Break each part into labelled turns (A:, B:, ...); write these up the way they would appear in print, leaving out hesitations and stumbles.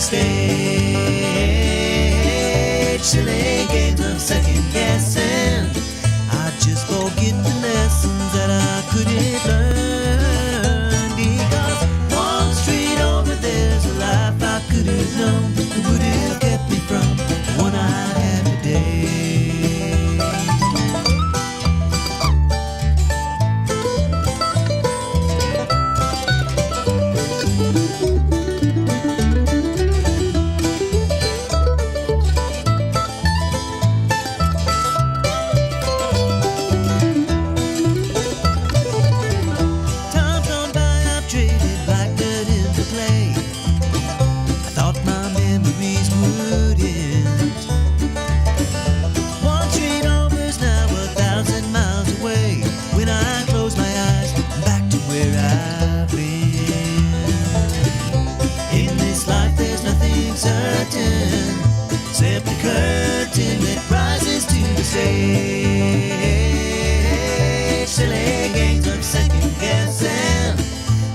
A: stage. Silly games of second guessing. I just forget the lessons that I couldn't learn. Because one street over there's a life I could have known that would have kept me from the one I had today. Times gone by, I've traded black dirt into clay. I thought my memories would end. One street over's now 1,000 miles away. When I close my eyes, I'm back to where I've been. In this life there's nothing certain, except the curtain that rises to the stage. Silly games of second guessing.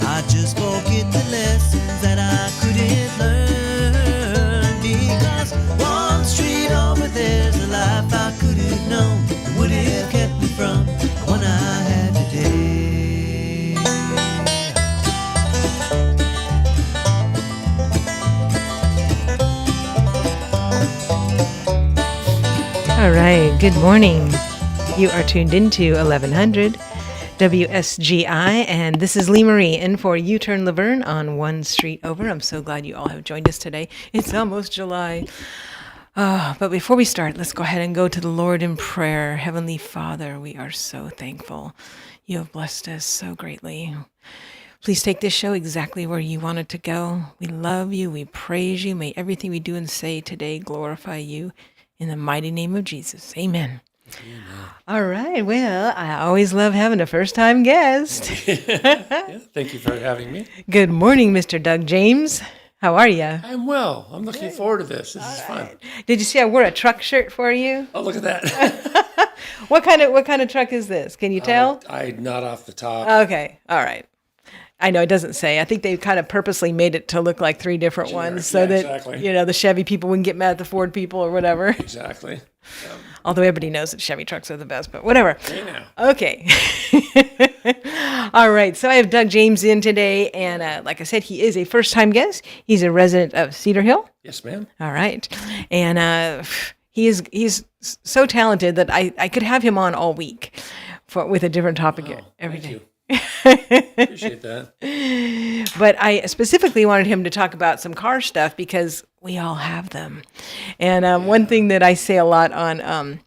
A: I just forget the lessons that I couldn't learn. Because one street over there's a life I could have known that would have kept me from the one I had today.
B: All right, good morning. You are tuned into 1100 WSGI, and this is Lee Marie in for U-Turn Laverne on One Street Over. I'm so glad you all have joined us today. It's almost July. But before we start, let's go ahead and go to the Lord in prayer. Heavenly Father, we are so thankful. You have blessed us so greatly. Please take this show exactly where you want it to go. We love you. We praise you. May everything we do and say today glorify you. In the mighty name of Jesus. Amen. Amen. All right. Well, I always love having a first-time guest.
C: Yeah, thank you for having me.
B: Good morning, Mr. Doug James. How are you?
C: I'm well. I'm looking forward to this. This is fun.
B: Did you see I wore a truck shirt for you?
C: Oh, look at that.
B: What kind of truck is this? Can you tell?
C: I not off the top.
B: Okay. All right. I know it doesn't say. I think they kind of purposely made it to look like three different ones so that,
C: exactly.
B: The Chevy people wouldn't get mad at the Ford people or whatever.
C: Exactly.
B: Although everybody knows that Chevy trucks are the best, but whatever.
C: Hey now.
B: Okay. All right. So I have Doug James in today. And like I said, he is a first-time guest. He's a resident of Cedar Hill.
C: Yes, ma'am.
B: All right. And he's so talented that I could have him on all week with a different topic every day.
C: You. Appreciate that.
B: But I specifically wanted him to talk about some car stuff because we all have them. And one thing that I say a lot on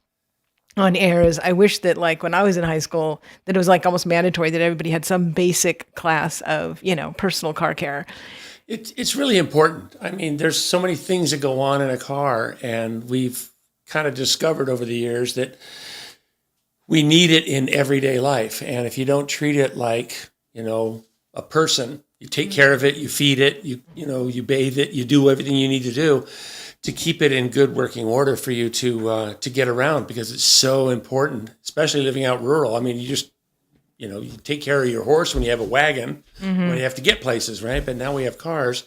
B: air is I wish that, like, when I was in high school, that it was like almost mandatory that everybody had some basic class of, personal car care.
C: It's really important. I mean, there's so many things that go on in a car, and we've kind of discovered over the years that we need it in everyday life. And if you don't treat it like, a person, you take care of it, you feed it, you bathe it, you do everything you need to do to keep it in good working order for you to get around, because it's so important, especially living out rural. I mean, you take care of your horse when you have a wagon, when you have to get places, right? But now we have cars.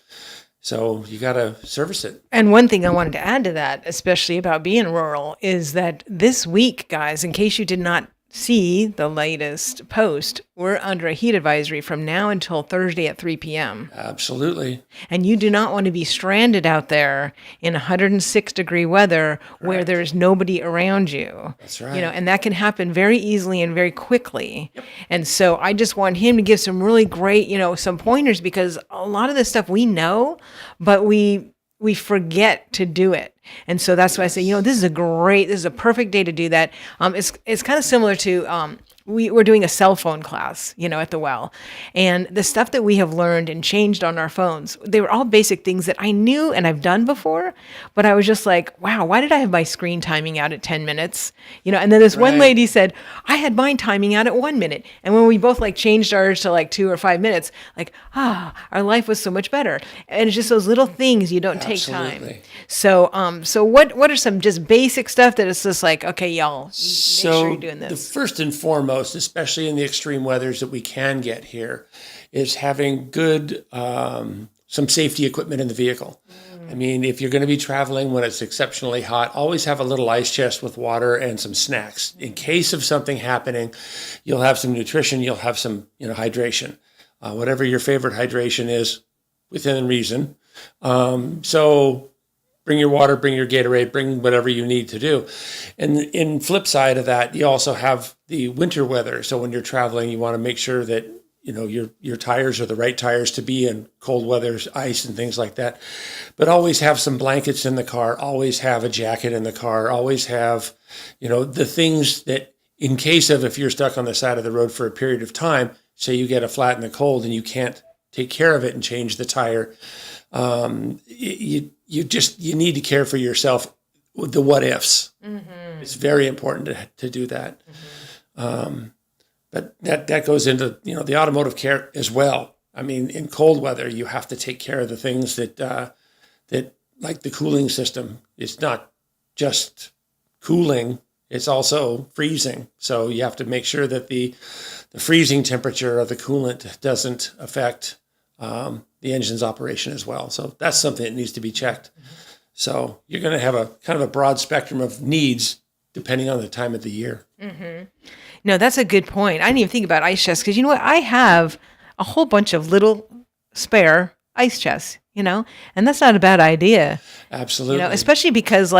C: So you got to service it.
B: And one thing I wanted to add to that, especially about being rural, is that this week, guys, in case you did not see the latest post, we're under a heat advisory from now until Thursday at 3 p.m.
C: Absolutely.
B: And you do not want to be stranded out there in 106-degree weather where there's nobody around you.
C: That's right.
B: And that can happen very easily and very quickly.
C: Yep.
B: And so I just want him to give some really great, some pointers, because a lot of this stuff we know, but we forget to do it. And so that's why I say, this is a perfect day to do that. It's kind of similar to, we're doing a cell phone class, at the well. And the stuff that we have learned and changed on our phones, they were all basic things that I knew and I've done before, but I was just like, wow, why did I have my screen timing out at 10 minutes? And then this one lady said, I had mine timing out at 1 minute. And when we both changed ours to 2 or 5 minutes, our life was so much better. And it's just those little things you don't take time. So what are some just basic stuff that it's just okay, y'all, make sure you're doing this?
C: The first and foremost, especially in the extreme weathers that we can get here, is having good, some safety equipment in the vehicle. I mean, if you're going to be traveling when it's exceptionally hot, always have a little ice chest with water and some snacks. In case of something happening, you'll have some nutrition, you'll have some, hydration. Whatever your favorite hydration is, within reason. So bring your water, bring your Gatorade, bring whatever you need to do. And in flip side of that, you also have the winter weather. So when you're traveling, you want to make sure that your tires are the right tires to be in cold weather, ice and things like that. But always have some blankets in the car, always have a jacket in the car, always have, the things that in case of if you're stuck on the side of the road for a period of time, say you get a flat in the cold and you can't take care of it and change the tire. You need to care for yourself with the what ifs. Mm-hmm. It's very important to do that. Mm-hmm. But that goes into, the automotive care as well. I mean, in cold weather, you have to take care of the things that like the cooling system. It's not just cooling, it's also freezing. So you have to make sure that the freezing temperature of the coolant doesn't affect the engine's operation as well. So that's something that needs to be checked. So you're going to have a kind of a broad spectrum of needs depending on the time of the year.
B: Mm-hmm. No, that's a good point. I didn't even think about ice chests because you know what? I have a whole bunch of little spare ice chests, and that's not a bad idea.
C: Absolutely.
B: Especially because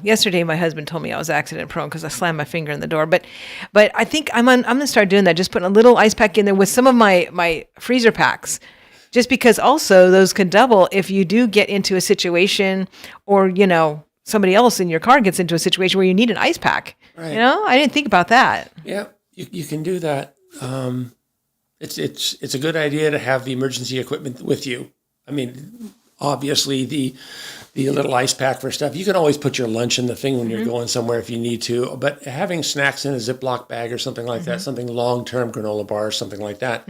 B: yesterday my husband told me I was accident prone because I slammed my finger in the door. But I think I'm going to start doing that, just putting a little ice pack in there with some of my freezer packs. Just because also those could double if you do get into a situation or, somebody else in your car gets into a situation where you need an ice pack. Right. I didn't think about that.
C: Yeah, you can do that. It's a good idea to have the emergency equipment with you. I mean, obviously the little ice pack for stuff. You can always put your lunch in the thing when you're going somewhere if you need to. But having snacks in a Ziploc bag or something like that, something long-term, granola bars, something like that.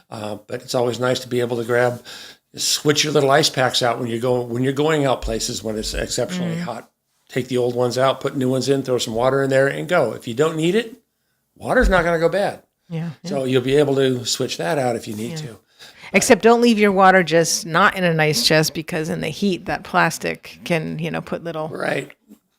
C: But it's always nice to be able to switch your little ice packs out when you're going out places when it's exceptionally hot. Take the old ones out, put new ones in, throw some water in there, and go. If you don't need it, water's not going to go bad. Yeah. So you'll be able to switch that out if you need to.
B: Except don't leave your water just not in an ice chest because in the heat, that plastic can, put little...
C: Right.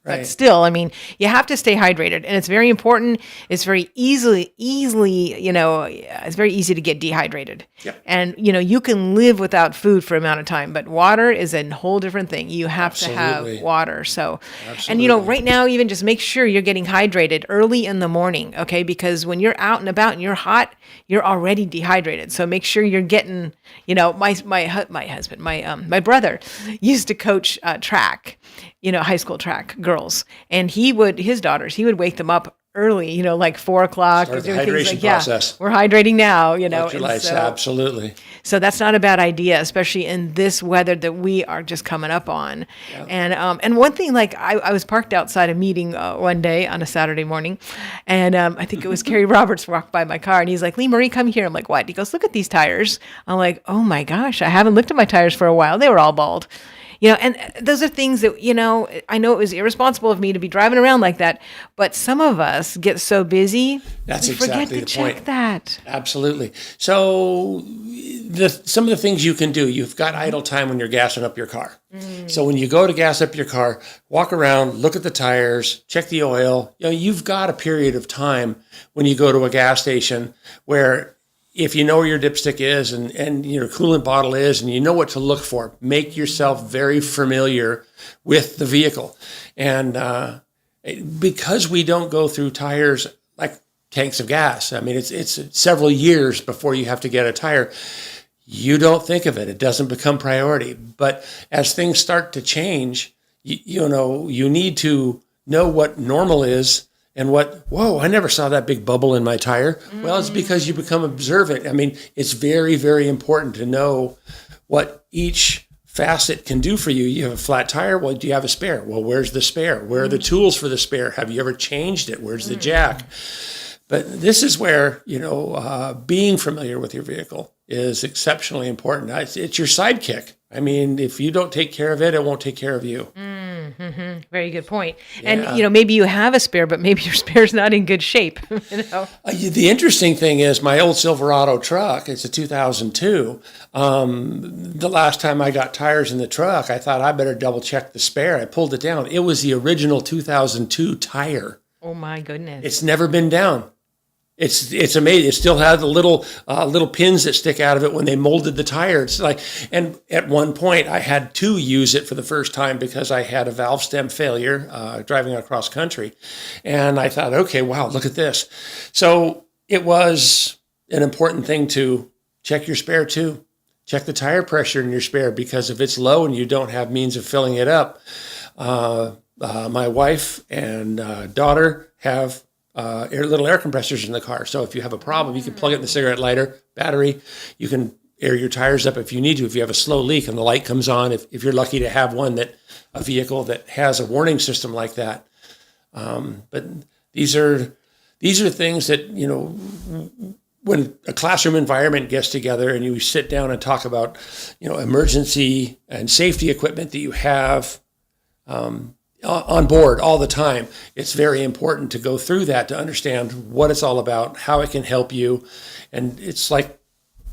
B: But still, I mean, you have to stay hydrated, and it's very important. It's very easily, it's very easy to get dehydrated. Yep. And, you can live without food for an amount of time, but water is a whole different thing. You have to have water. So, and, right now, even just make sure you're getting hydrated early in the morning, okay? Because when you're out and about and you're hot, you're already dehydrated. So make sure you're getting, my brother used to coach track. High school track girls. And he would wake them up early, like 4:00.
C: Start the hydration process.
B: We're hydrating now,
C: Electrolytes, absolutely.
B: So that's not a bad idea, especially in this weather that we are just coming up on. Yeah. And one thing, I was parked outside a meeting one day on a Saturday morning, and I think it was Kerry Roberts walked by my car, and he's like, "Lee Marie, come here." I'm like, "What?" He goes, "Look at these tires." I'm like, "Oh my gosh, I haven't looked at my tires for a while. They were all bald." And those are things that, I know it was irresponsible of me to be driving around like that, but some of us get so busy,
C: That's
B: we
C: exactly
B: forget to
C: the
B: check
C: point.
B: that.
C: Absolutely. So some of the things you can do, you've got idle time when you're gassing up your car. So when you go to gas up your car, walk around, look at the tires, check the oil. You've got a period of time when you go to a gas station where if you know where your dipstick is and your coolant bottle is and you know what to look for, make yourself very familiar with the vehicle. And because we don't go through tires like tanks of gas, I mean, it's several years before you have to get a tire. You don't think of it. It doesn't become priority. But as things start to change, you need to know what normal is. And I never saw that big bubble in my tire. Well, it's because you become observant. I mean, it's very, very important to know what each facet can do for you. You have a flat tire. Well, do you have a spare? Well, where's the spare? Where are the tools for the spare? Have you ever changed it? Where's the jack? But this is where, being familiar with your vehicle is exceptionally important. It's your sidekick. I mean, if you don't take care of it, it won't take care of you.
B: Very good point.
C: Yeah.
B: And, you know, maybe you have a spare, but maybe your spare's not in good shape. You know?
C: The interesting thing is my old Silverado truck, it's a 2002. The last time I got tires in the truck, I thought I better double check the spare. I pulled it down. It was the original 2002 tire.
B: Oh my goodness.
C: It's never been down. It's amazing. It still had the little pins that stick out of it when they molded the tire. It's like, and at one point I had to use it for the first time because I had a valve stem failure driving across country, and I thought, okay, wow, look at this. So it was an important thing to check your spare too. Check the tire pressure in your spare, because if it's low and you don't have means of filling it up, my wife and daughter have little air compressors in the car. So if you have a problem, you can plug it in the cigarette lighter, battery. You can air your tires up if you need to. If you have a slow leak and the light comes on, if you're lucky to have a vehicle that has a warning system like that. But these are things that, you know, when a classroom environment gets together and you sit down and talk about, you know, emergency and safety equipment that you have on board all the time, it's very important to go through that to understand what it's all about, how it can help you. And it's like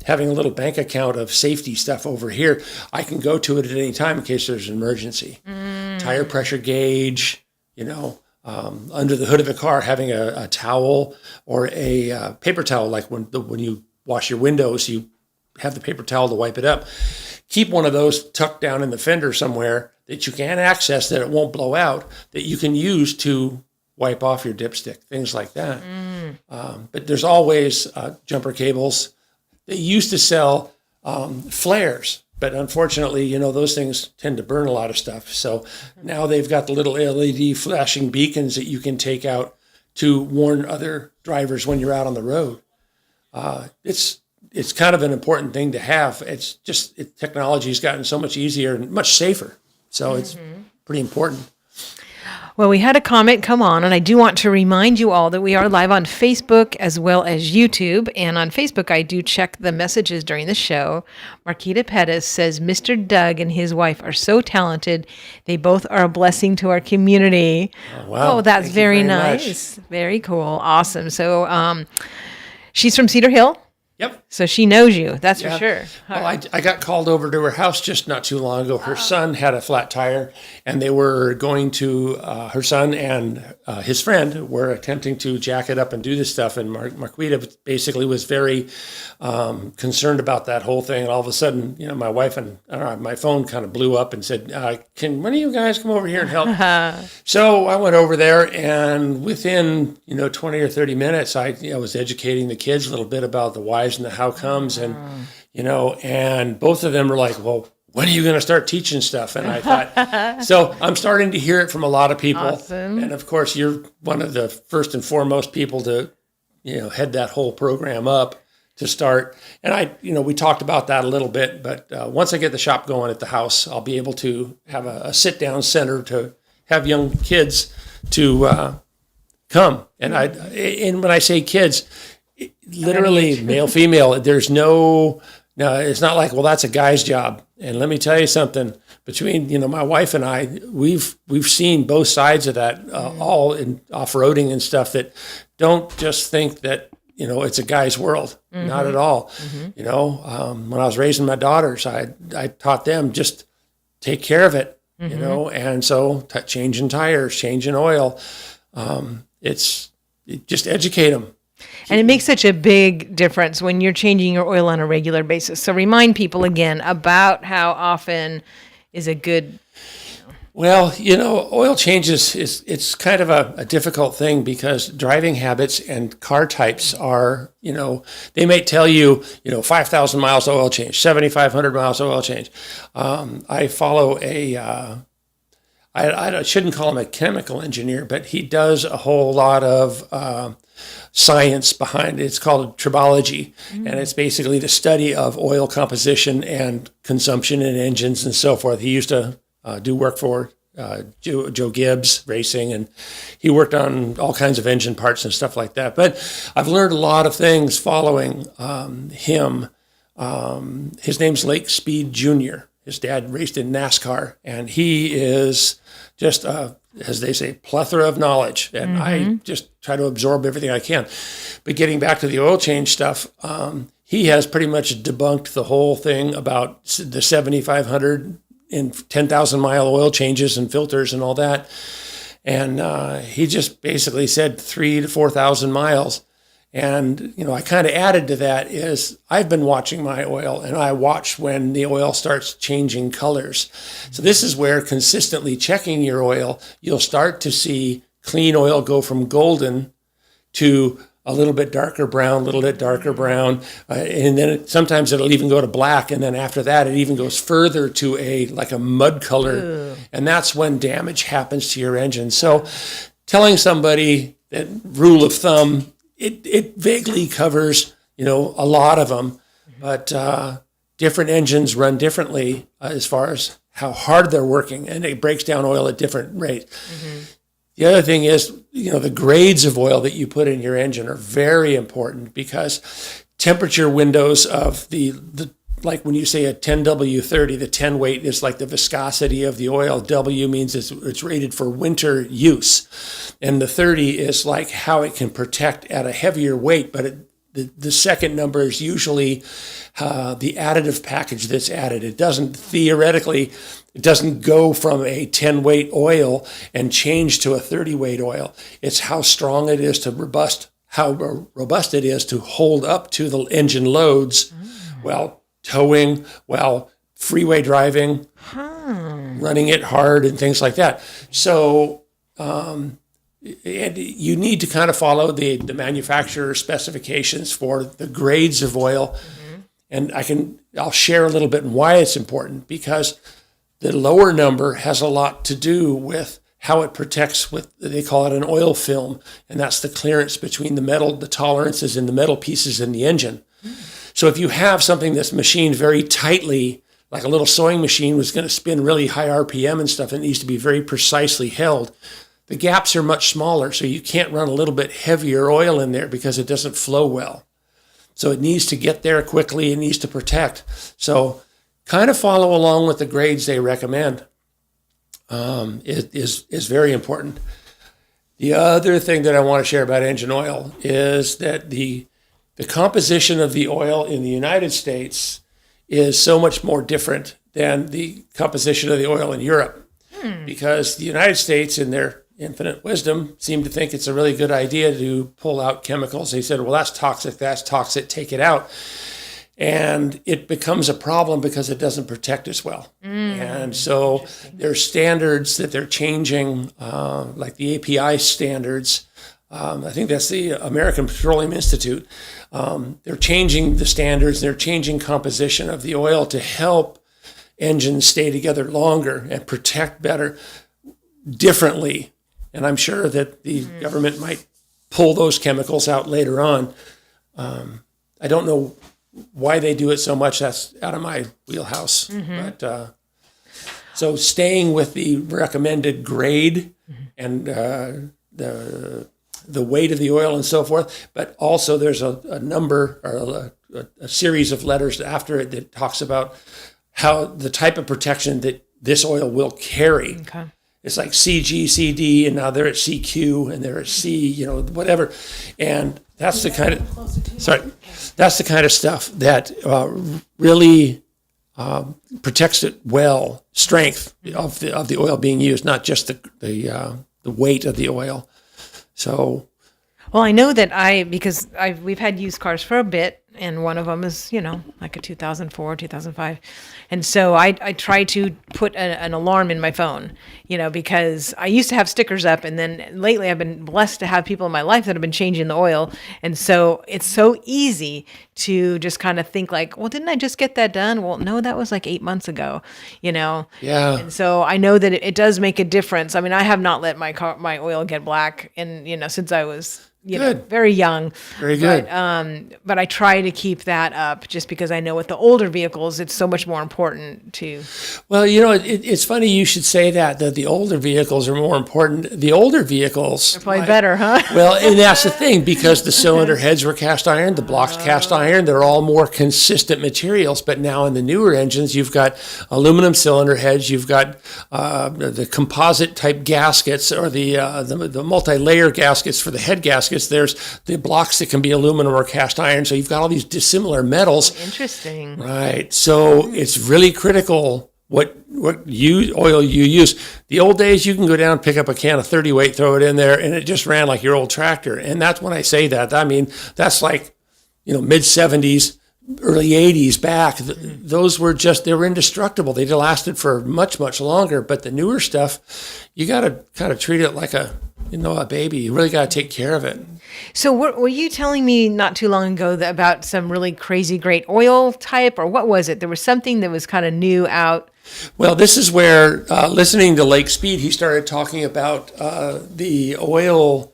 C: having a little bank account of safety stuff over here. I can go to it at any time in case there's an emergency. Tire pressure gauge, you know, under the hood of a car, having a towel or a paper towel, like when you wash your windows, you have the paper towel to wipe it up. Keep one of those tucked down in the fender somewhere that you can access, that it won't blow out, that you can use to wipe off your dipstick, things like that. But there's always jumper cables. They used to sell flares, but unfortunately, you know, those things tend to burn a lot of stuff. So now they've got the little LED flashing beacons that you can take out to warn other drivers when you're out on the road. It's kind of an important thing to have. It's just technology has gotten so much easier and much safer. So it's pretty important.
B: Well, we had a comment come on, and I do want to remind you all that we are live on Facebook as well as YouTube. And on Facebook, I do check the messages during the show. Marquita Pettis says, Mr. Doug and his wife are so talented. They both are a blessing to our community.
C: Oh, wow.
B: Oh, that's
C: Thank you
B: very
C: very
B: nice. Very cool. Awesome. So she's from Cedar Hill.
C: Yep.
B: So she knows you, that's for sure.
C: Well, I got called over to her house just not too long ago. Her son had a flat tire, and they were going to, her son and his friend were attempting to jack it up and do this stuff. And Marquita basically was very concerned about that whole thing. And all of a sudden, you know, my wife and my phone kind of blew up and said, can one of you guys come over here and help? So I went over there, and within, 20 or 30 minutes, I was educating the kids a little bit about the whys and the how comes, and and both of them were like, well, when are you going to start teaching stuff? And I thought, so I'm starting to hear it from a lot of people.
B: Awesome.
C: And of course, you're one of the first and foremost people to, head that whole program up to start. And we talked about that a little bit, but once I get the shop going at the house, I'll be able to have a sit down center to have young kids to come. And when I say kids, literally male, female, there's no, it's not like, well, that's a guy's job. And let me tell you something, between, my wife and I, we've seen both sides of that, all in off-roading and stuff, that don't just think that, it's a guy's world. Not at all. When I was raising my daughters, I taught them just take care of it, and so changing tires, changing oil, just educate them.
B: And it makes such a big difference when you're changing your oil on a regular basis. So remind people again about how often is a good.
C: Well, oil changes it's kind of a difficult thing, because driving habits and car types are, they may tell you, 5,000 miles oil change, 7,500 miles oil change. I follow I shouldn't call him a chemical engineer, but he does a whole lot of science behind it. It's called tribology, and it's basically the study of oil composition and consumption in engines and so forth. He used to do work for Joe Gibbs Racing, and he worked on all kinds of engine parts and stuff like that. But I've learned a lot of things following him. His name's Lake Speed Jr., His dad raced in NASCAR, and he is just, as they say, plethora of knowledge. And I just try to absorb everything I can. But getting back to the oil change stuff, he has pretty much debunked the whole thing about the 7,500 and 10,000 mile oil changes and filters and all that. And he just basically said 3,000 to 4,000 miles. And, I kind of added to that is I've been watching my oil, and I watch when the oil starts changing colors. So this is where consistently checking your oil, you'll start to see clean oil go from golden to a little bit darker brown, and then sometimes it'll even go to black, and then after that it even goes further to like a mud color. Ooh. And that's when damage happens to your engine. So telling somebody that rule of thumb, it vaguely covers, a lot of them, but different engines run differently as far as how hard they're working, and it breaks down oil at different rates. Mm-hmm. The other thing is, the grades of oil that you put in your engine are very important, because temperature windows of the like when you say a 10W30, the 10 weight is like the viscosity of the oil. W means it's rated for winter use. And the 30 is like how it can protect at a heavier weight. But the second number is usually the additive package that's added. It doesn't go from a 10 weight oil and change to a 30 weight oil. It's how strong it is how robust it is to hold up to the engine loads while towing, while freeway driving, running it hard and things like that. So and you need to kind of follow the manufacturer specifications for the grades of oil. Mm-hmm. And I'll share a little bit on why it's important, because the lower number has a lot to do with how it protects they call it an oil film. And that's the clearance between the tolerances in the metal pieces in the engine. Mm. So if you have something that's machined very tightly, like a little sewing machine was going to spin really high RPM and stuff, it needs to be very precisely held. The gaps are much smaller, so you can't run a little bit heavier oil in there because it doesn't flow well. So it needs to get there quickly, it needs to protect. So kind of follow along with the grades they recommend. It is very important. The other thing that I want to share about engine oil is that the composition of the oil in the United States is so much more different than the composition of the oil in Europe. Because the United States, in their infinite wisdom, seem to think it's a really good idea to pull out chemicals. They said, well, that's toxic, take it out. And it becomes a problem because it doesn't protect as well. And so there's standards that they're changing, like the API standards. I think that's the American Petroleum Institute. They're changing the standards, they're changing composition of the oil to help engines stay together longer and protect better, differently. And I'm sure that the government might pull those chemicals out later on. I don't know why they do it so much. That's out of my wheelhouse. But so staying with the recommended grade and the weight of the oil and so forth, but also there's a number or a series of letters after it that talks about how the type of protection that this oil will carry. Okay. It's like CG, CD, and now they're at CQ, and they're at C, whatever. And that's the kind of stuff that really protects it well. Strength of the oil being used, not just the weight of the oil. So,
B: well, I know that because we've had used cars for a bit, and one of them is, like a 2004, 2005. And so I try to put an alarm in my phone, because I used to have stickers up, and then lately I've been blessed to have people in my life that have been changing the oil. And so it's so easy to just kind of think like, well, didn't I just get that done? Well, no, that was like 8 months ago, Yeah. And so I know that it does make a difference. I mean, I have not let my oil get black, and, since I was very young.
C: Very good.
B: But I try to to keep that up just because I know with the older vehicles, it's so much more important to.
C: Well, it's funny you should say that the older vehicles are more important. The older vehicles.
B: They're probably better, huh?
C: Well, and that's the thing, because the cylinder heads were cast iron, the blocks cast iron, they're all more consistent materials. But now in the newer engines, you've got aluminum cylinder heads, you've got the composite type gaskets, or the multi-layer gaskets for the head gaskets. There's the blocks that can be aluminum or cast iron. So you've got all these dissimilar metals.
B: Interesting.
C: Right. So it's really critical what oil you use. The old days, you can go down, pick up a can of 30 weight, throw it in there, and it just ran like your old tractor. And that's when I say that. I mean, that's like, mid 70s, early 80s back. Those were they were indestructible. They lasted for much, much longer. But the newer stuff, you got to kind of treat it like a baby. You really got to take care of it.
B: So were you telling me not too long ago about some really crazy great oil type, or what was it? There was something that was kind of new out.
C: Well, this is where, listening to Lake Speed, he started talking about the oil,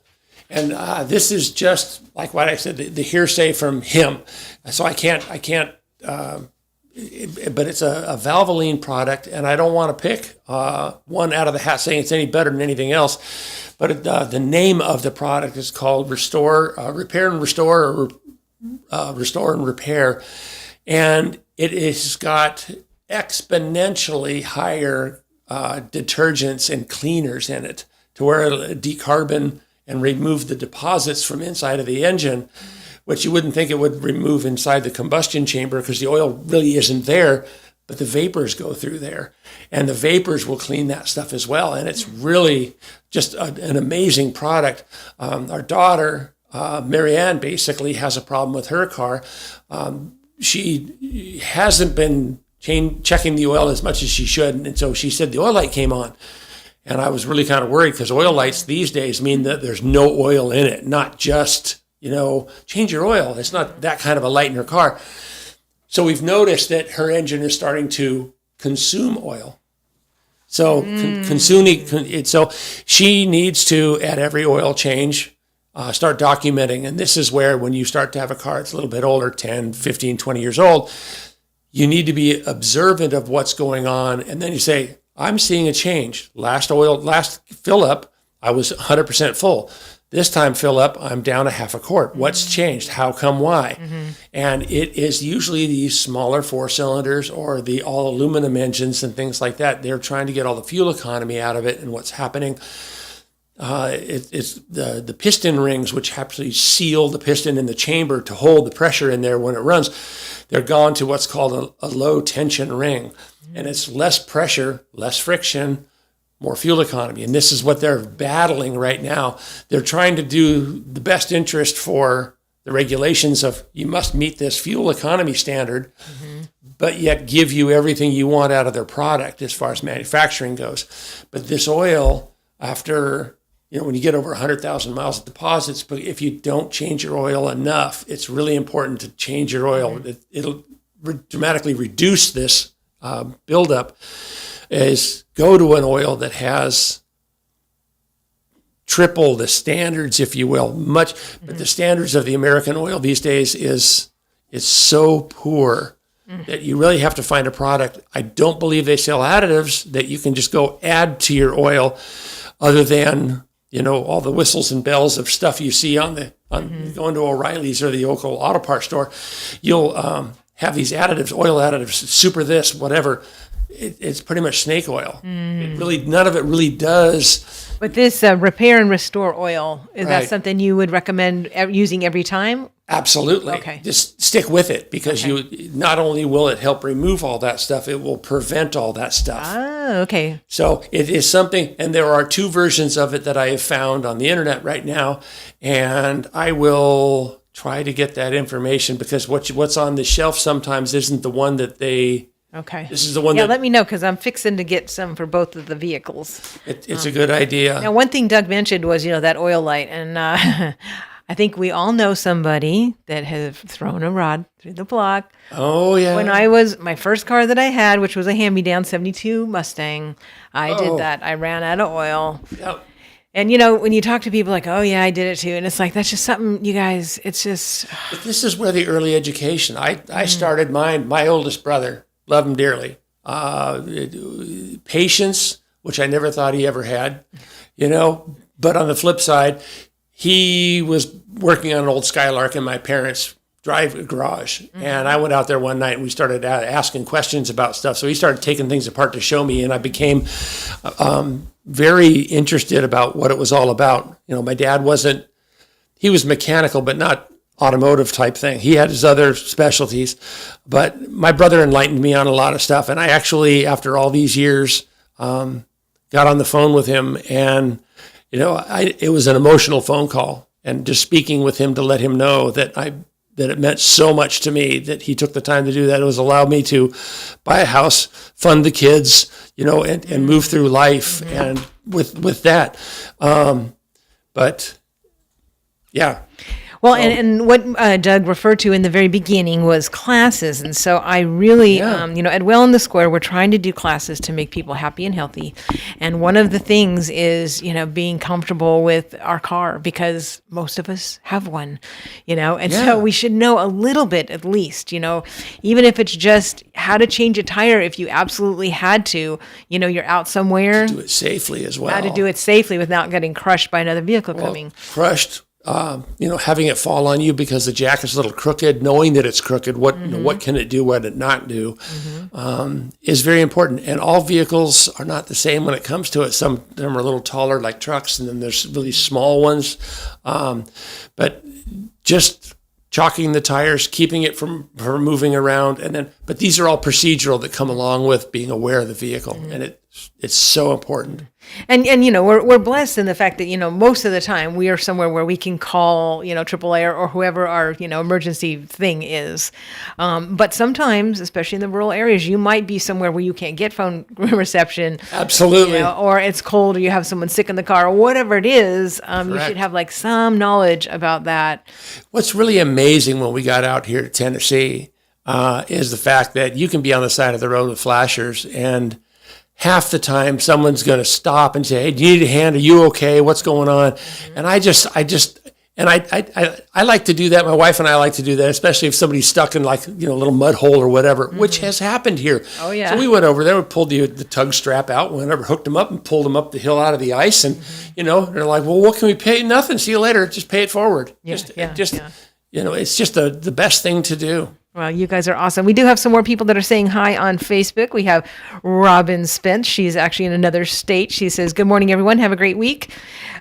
C: and this is just like what I said, the hearsay from him. So I can't, but it's a Valvoline product, and I don't want to pick one out of the hat saying it's any better than anything else. But the name of the product is called Repair and Restore, or Restore and Repair. And it has got exponentially higher detergents and cleaners in it, to where it'll decarbon and remove the deposits from inside of the engine, which you wouldn't think it would remove inside the combustion chamber, because the oil really isn't there, but the vapors go through there, and the vapors will clean that stuff as well. And it's really just an amazing product. Our daughter, Marianne, basically has a problem with her car. She hasn't been checking the oil as much as she should, and so she said the oil light came on. And I was really kind of worried, because oil lights these days mean that there's no oil in it, not just, change your oil. It's not that kind of a light in her car. So we've noticed that her engine is starting to consume oil. So so she needs to, at every oil change, start documenting. And this is where, when you start to have a car that's a little bit older, 10, 15, 20 years old, you need to be observant of what's going on. And then you say, I'm seeing a change. Last fill up, I was 100% full. This time fill up, I'm down a half a quart. What's changed? How come? Why? And it is usually these smaller 4-cylinders or the all aluminum engines and things like that. They're trying to get all the fuel economy out of it. And what's happening, it's the piston rings, which actually seal the piston in the chamber to hold the pressure in there when it runs. They're gone to what's called a low tension ring. And it's less pressure, less friction, more fuel economy. And this is what they're battling right now. They're trying to do the best interest for the regulations of, you must meet this fuel economy standard, but yet give you everything you want out of their product as far as manufacturing goes. But this oil, after, when you get over 100,000 miles of deposits, but if you don't change your oil enough, it's really important to change your oil. It'll dramatically reduce this buildup. Is go to an oil that has triple the standards, if you will, but the standards of the American oil these days is so poor that you really have to find a product. I don't believe they sell additives that you can just go add to your oil, other than all the whistles and bells of stuff you see on going to O'Reilly's or the local auto parts store. You'll have these additives, oil additives, super this, whatever. It's pretty much snake oil. None of it really does.
B: But this Repair and Restore oil, is that
C: Right.
B: something you would recommend using every time?
C: Absolutely.
B: Okay.
C: Just stick with it, because you not only will it help remove all that stuff, it will prevent all that stuff.
B: Oh, okay.
C: So it is something, and there are 2 versions of it that I have found on the internet right now, and I will try to get that information, because what's on the shelf sometimes isn't the one that they.
B: Okay.
C: This is the one
B: Yeah,
C: that
B: let me know, because I'm fixing to get some for both of the vehicles.
C: it's a good idea.
B: Now, one thing Doug mentioned was, that oil light. And I think we all know somebody that has thrown a rod through the block.
C: Oh yeah.
B: When my first car that I had, which was a hand-me-down 72 Mustang, I did that. I ran out of oil.
C: Yep.
B: And, when you talk to people like, oh, yeah, I did it too. And it's like, that's just something, you guys, it's just.
C: But this is where the early education. I started mine, my oldest brother, love him dearly. Patience, which I never thought he ever had, But on the flip side, he was working on an old Skylark in my parents' garage. And I went out there one night and we started asking questions about stuff. So he started taking things apart to show me, and I became very interested about what it was all about. My dad he was mechanical, but not automotive type thing. He had his other specialties, but my brother enlightened me on a lot of stuff. And I actually, after all these years, got on the phone with him, and, it was an emotional phone call, and just speaking with him to let him know that it meant so much to me that he took the time to do that. It was allowed me to buy a house, fund the kids, and move through life. And with that, but yeah.
B: Well, and what Doug referred to in the very beginning was classes. And so I really, at Well in the Square, we're trying to do classes to make people happy and healthy. And one of the things is, being comfortable with our car, because most of us have one, and so we should know a little bit at least, even if it's just how to change a tire if you absolutely had to, you're out somewhere.
C: Do it safely as well.
B: How to do it safely without getting crushed by another vehicle coming.
C: Crushed. Having it fall on you because the jack is a little crooked, knowing that it's crooked, what can it do, what it not do, is very important. And all vehicles are not the same when it comes to it. Some of them are a little taller, like trucks, and then there's really small ones. But just chalking the tires, keeping it from moving around, but these are all procedural that come along with being aware of the vehicle, and it's so important.
B: And we're blessed in the fact that most of the time we are somewhere where we can call AAA or whoever our emergency thing is. But sometimes, especially in the rural areas, you might be somewhere where you can't get phone reception.
C: Absolutely.
B: Or it's cold, or you have someone sick in the car, or whatever it is. You should have some knowledge about that.
C: What's really amazing when we got out here to Tennessee is the fact that you can be on the side of the road with flashers, and half the time someone's going to stop and say, "Hey, do you need a hand? Are you okay? What's going on?" And I like to do that. My wife and I like to do that, especially if somebody's stuck in a little mud hole or whatever, which has happened here.
B: Oh yeah.
C: So we went over there, we pulled the tug strap out, went over, hooked them up, and pulled them up the hill out of the ice. And they're like, "Well, what can we pay? Nothing. See you later. Just pay it forward." It's just the best thing to do.
B: Well, you guys are awesome. We do have some more people that are saying hi on Facebook. We have Robin Spence. She's actually in another state. She says, "Good morning, everyone. Have a great week."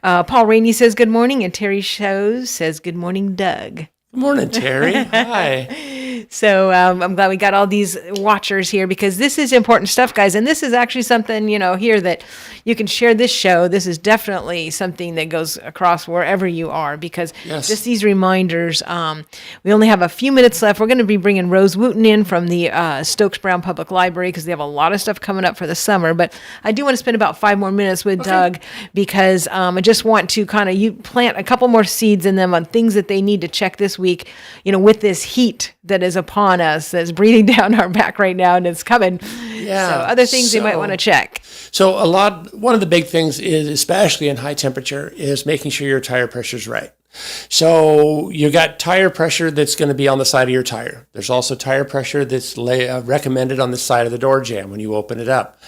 B: Paul Rainey says, "Good morning." And Terry Shows says, "Good morning, Doug."
C: Good morning, Terry. Hi.
B: So I'm glad we got all these watchers here, because this is important stuff, guys. And this is actually something, here that you can share this show. This is definitely something that goes across wherever you are, because just these reminders. We only have a few minutes left. We're going to be bringing Rose Wooten in from the Stokes Brown Public Library, because they have a lot of stuff coming up for the summer. But I do want to spend about 5 more minutes with Doug, because I just want to you plant a couple more seeds in them on things that they need to check this week, with this heat that is upon us, that's breathing down our back right now, and it's coming.
C: Yeah.
B: So other things they might want to check.
C: So one of the big things is, especially in high temperature, is making sure your tire pressure is right. So you got tire pressure that's going to be on the side of your tire. There's also tire pressure that's recommended on the side of the door jamb when you open it up.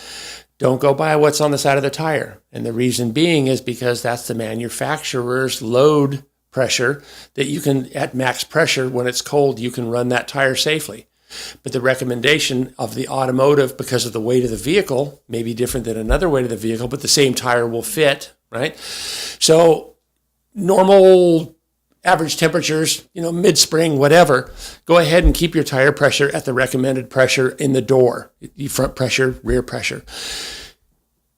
C: Don't go by what's on the side of the tire. And the reason being is because that's the manufacturer's load pressure that you can, at max pressure when it's cold, you can run that tire safely. But the recommendation of the automotive, because of the weight of the vehicle, may be different than another weight of the vehicle, but the same tire will fit, right? So normal average temperatures, mid-spring, whatever, go ahead and keep your tire pressure at the recommended pressure in the door, front pressure, rear pressure.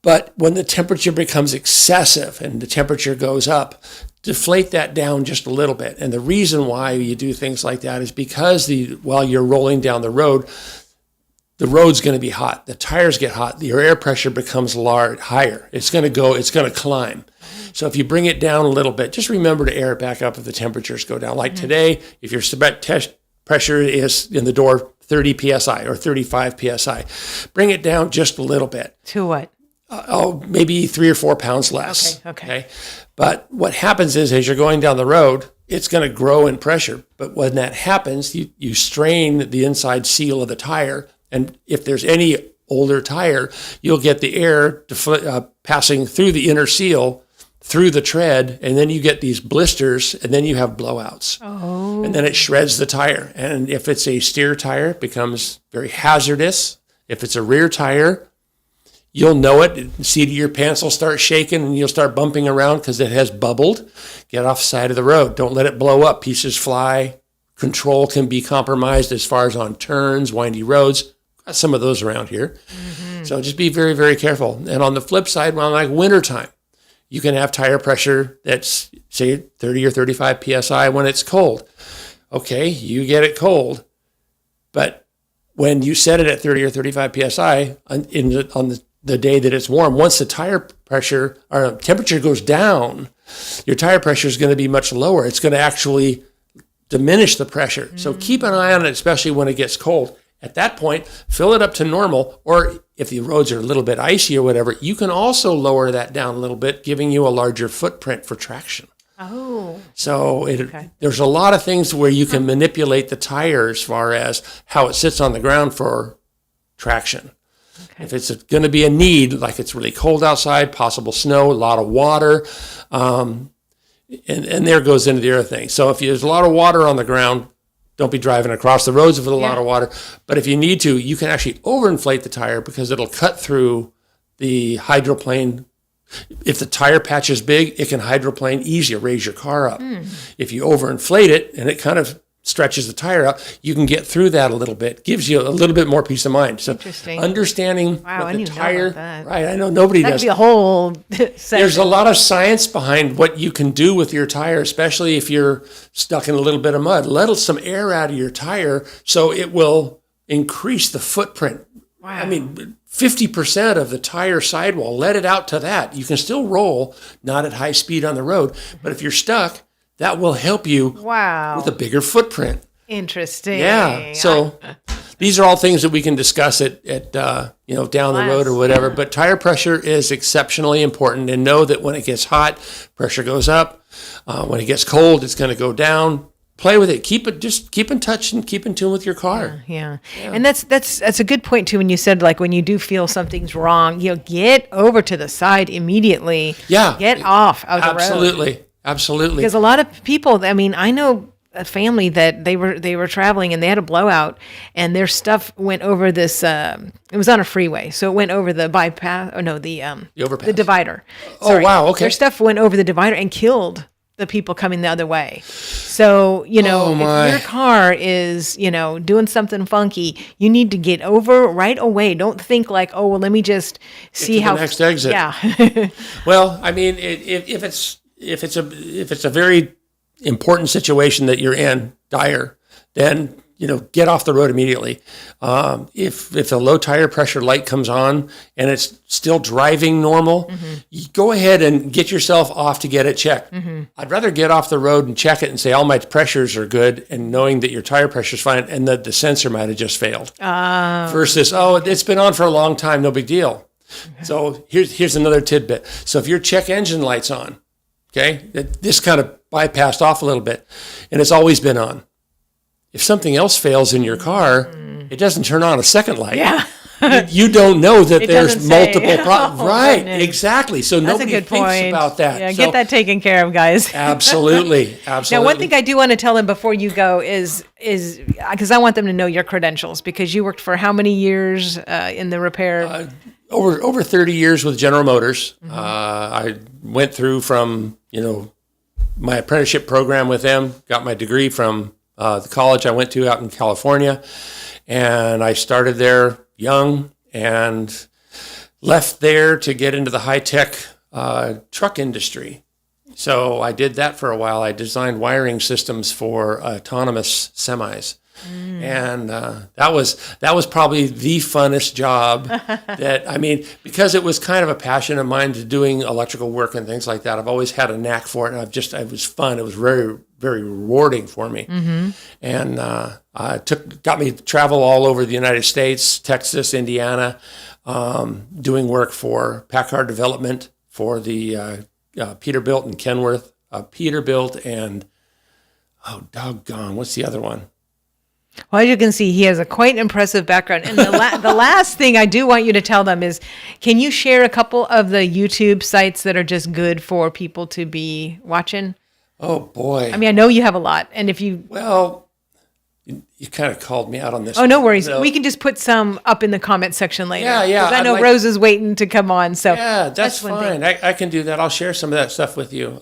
C: But when the temperature becomes excessive and the temperature goes up, deflate that down just a little bit. And the reason why you do things like that is because while you're rolling down the road's going to be hot. The tires get hot. Your air pressure becomes higher. It's going to climb. So if you bring it down a little bit, just remember to air it back up if the temperatures go down. Like today, if your pressure is in the door 30 psi or 35 psi, bring it down just a little bit.
B: To what?
C: Maybe 3 or 4 pounds less.
B: Okay.
C: But what happens is, as you're going down the road, it's going to grow in pressure. But when that happens, you strain the inside seal of the tire. And if there's any older tire, you'll get the air passing through the inner seal, through the tread, and then you get these blisters, and then you have blowouts.
B: Oh.
C: And then it shreds the tire. And if it's a steer tire, it becomes very hazardous. If it's a rear tire, you'll know it. The seat of your pants will start shaking, and you'll start bumping around because it has bubbled. Get off the side of the road. Don't let it blow up. Pieces fly. Control can be compromised as far as on turns, windy roads. Got some of those around here. Mm-hmm. So just be very, very careful. And on the flip side, when like wintertime, you can have tire pressure that's, say, 30 or 35 PSI when it's cold. Okay, you get it cold. But when you set it at 30 or 35 PSI on the day that it's warm, once the tire pressure or temperature goes down, your tire pressure is going to be much lower. It's going to actually diminish the pressure. Mm-hmm. So keep an eye on it, especially when it gets cold. At that point, fill it up to normal, or if the roads are a little bit icy or whatever, you can also lower that down a little bit, giving you a larger footprint for traction. Oh. So there's a lot of things where you can manipulate the tire as far as how it sits on the ground for traction. Okay. If it's going to be a need, like it's really cold outside, possible snow, a lot of water, and there goes into the other thing. So if there's a lot of water on the ground, don't be driving across the roads with a lot of water. But if you need to, you can actually overinflate the tire because it'll cut through the hydroplane. If the tire patch is big, it can hydroplane easier, raise your car up. If you overinflate it and it kind of stretches the tire out, you can get through that a little bit. Gives you a little bit more peace of mind. So understanding what the tire, right? I know nobody does.
B: That'd be a whole
C: There's a lot of science behind what you can do with your tire, especially if you're stuck in a little bit of mud. Let some air out of your tire so it will increase the footprint. Wow. I mean, 50% of the tire sidewall, let it out to that. You can still roll, not at high speed on the road, but if you're stuck, that will help you with a bigger footprint.
B: Interesting.
C: Yeah. So these are all things that we can discuss at down the road or whatever. But tire pressure is exceptionally important. And know that when it gets hot, pressure goes up. When it gets cold, it's going to go down. Play with it. Keep in touch and keep in tune with your car.
B: Yeah. And that's a good point too. When you said like when you do feel something's wrong, get over to the side immediately.
C: Yeah.
B: Get off of the road.
C: Absolutely.
B: Because a lot of people, I mean, I know a family that they were traveling and they had a blowout and their stuff went over this, it was on a freeway. So it went over the bypass, the overpass, the divider.
C: Sorry. Oh, wow. Okay.
B: Their stuff went over the divider and killed the people coming the other way. So, if your car is, doing something funky, you need to get over right away. Don't think like, oh, well, let me just see how
C: the next exit.
B: Yeah.
C: Well, I mean, if it's a very important situation that you're in, dire, then get off the road immediately. If the low tire pressure light comes on and it's still driving normal, you go ahead and get yourself off to get it checked. I'd rather get off the road and check it and say all my pressures are good, and knowing that your tire pressure is fine and that the sensor might have just failed. Versus it's been on for a long time, no big deal. Okay. So here's another tidbit. So if your check engine light's on, okay, this kind of bypassed off a little bit, and it's always been on. If something else fails in your car, it doesn't turn on a second light. Yeah. You don't know that there's multiple problems. Right, goodness. Exactly. So
B: that's
C: nobody thinks about that.
B: Yeah, get that taken care of, guys.
C: Absolutely.
B: Now, one thing I do want to tell them before you go is because I want them to know your credentials, because you worked for how many years in the repair?
C: Over 30 years with General Motors. I went through from, my apprenticeship program with them, got my degree from the college I went to out in California, and I started there young and left there to get into the high-tech truck industry. So I did that for a while. I designed wiring systems for autonomous semis. And that was probably the funnest job because it was kind of a passion of mine to doing electrical work and things like that. I've always had a knack for it, and it was fun. It was very, very rewarding for me. And got me to travel all over the United States, Texas, Indiana, doing work for Packard Development for the Peterbilt and Kenworth, Peterbilt and, oh, doggone, what's the other one?
B: Well, as you can see, he has a quite impressive background. And the last thing I do want you to tell them is, can you share a couple of the YouTube sites that are just good for people to be watching?
C: Oh, boy.
B: I mean, I know you have a lot. And if you...
C: Well, you kind of called me out on this.
B: Oh, no worries.
C: So,
B: We can just put some up in the comment section later.
C: Yeah.
B: 'Cause I know Rose is waiting to come on. So
C: yeah, that's
B: one thing.
C: fine. I can do that. I'll share some of that stuff with you.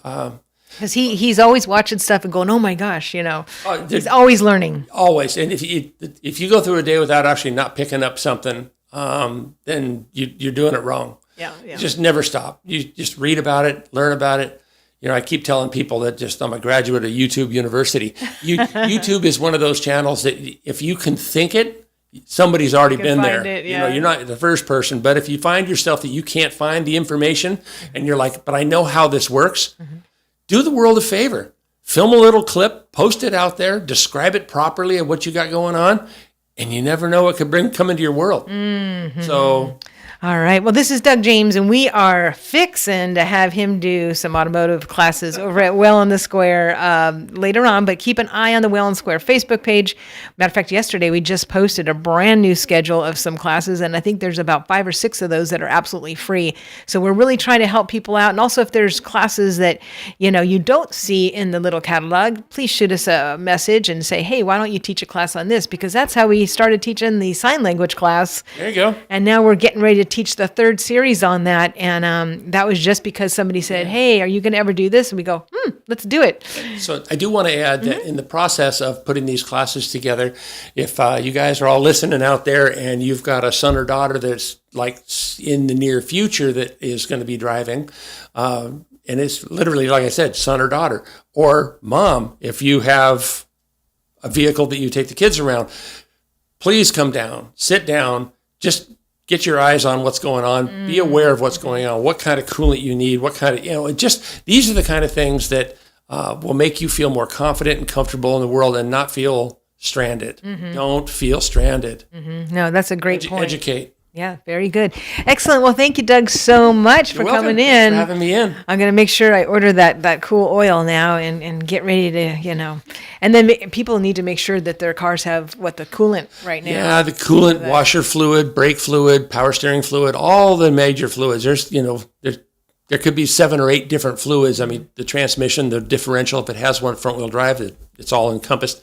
B: Because he's always watching stuff and going, oh my gosh, you know,
C: Oh,
B: he's always learning.
C: Always. And if you go through a day without actually not picking up something, then you're doing it wrong.
B: Yeah.
C: Just never stop. You just read about it, learn about it. You know, I keep telling people that I'm a graduate of YouTube University. YouTube is one of those channels that if you can think it, somebody's already been there. You know, you're not the first person, but if you find yourself that you can't find the information and you're like, but I know how this works, do the world a favor. Film a little clip, post it out there, describe it properly of what you got going on, and you never know what could come into your world. So...
B: All right. Well, this is Doug James, and we are fixing to have him do some automotive classes over at Well in the Square later on, but keep an eye on the Well in the Square Facebook page. Matter of fact, yesterday we just posted a brand new schedule of some classes, and I think there's about 5 or 6 of those that are absolutely free. So we're really trying to help people out. And also, if there's classes that, you know, you don't see in the little catalog, please shoot us a message and say, hey, why don't you teach a class on this? Because that's how we started teaching the sign language class.
C: There you go.
B: And now we're getting ready to teach the 3rd series on that. And that was just because somebody said, hey, are you going to ever do this? And we go, let's do it.
C: So I do want to add that in the process of putting these classes together, if you guys are all listening out there and you've got a son or daughter that's like in the near future that is going to be driving, and it's literally, like I said, son or daughter, or mom, if you have a vehicle that you take the kids around, please come down, sit down, just get your eyes on what's going on. Be aware of what's going on, what kind of coolant you need, what kind of, these are the kind of things that will make you feel more confident and comfortable in the world and not feel stranded. Don't feel stranded.
B: No, that's a great point.
C: Educate.
B: Yeah, very good. Excellent. Well, thank you, Doug, so much for
C: welcome.
B: coming
C: Thanks
B: in.
C: for having me in.
B: I'm going to make sure I order that cool oil now and get ready to, and then people need to make sure that their cars have the coolant right now.
C: Yeah, the coolant, washer fluid, brake fluid, power steering fluid, all the major fluids. There's, there could be 7 or 8 different fluids. I mean, the transmission, the differential, if it has one front wheel drive, it's all encompassed.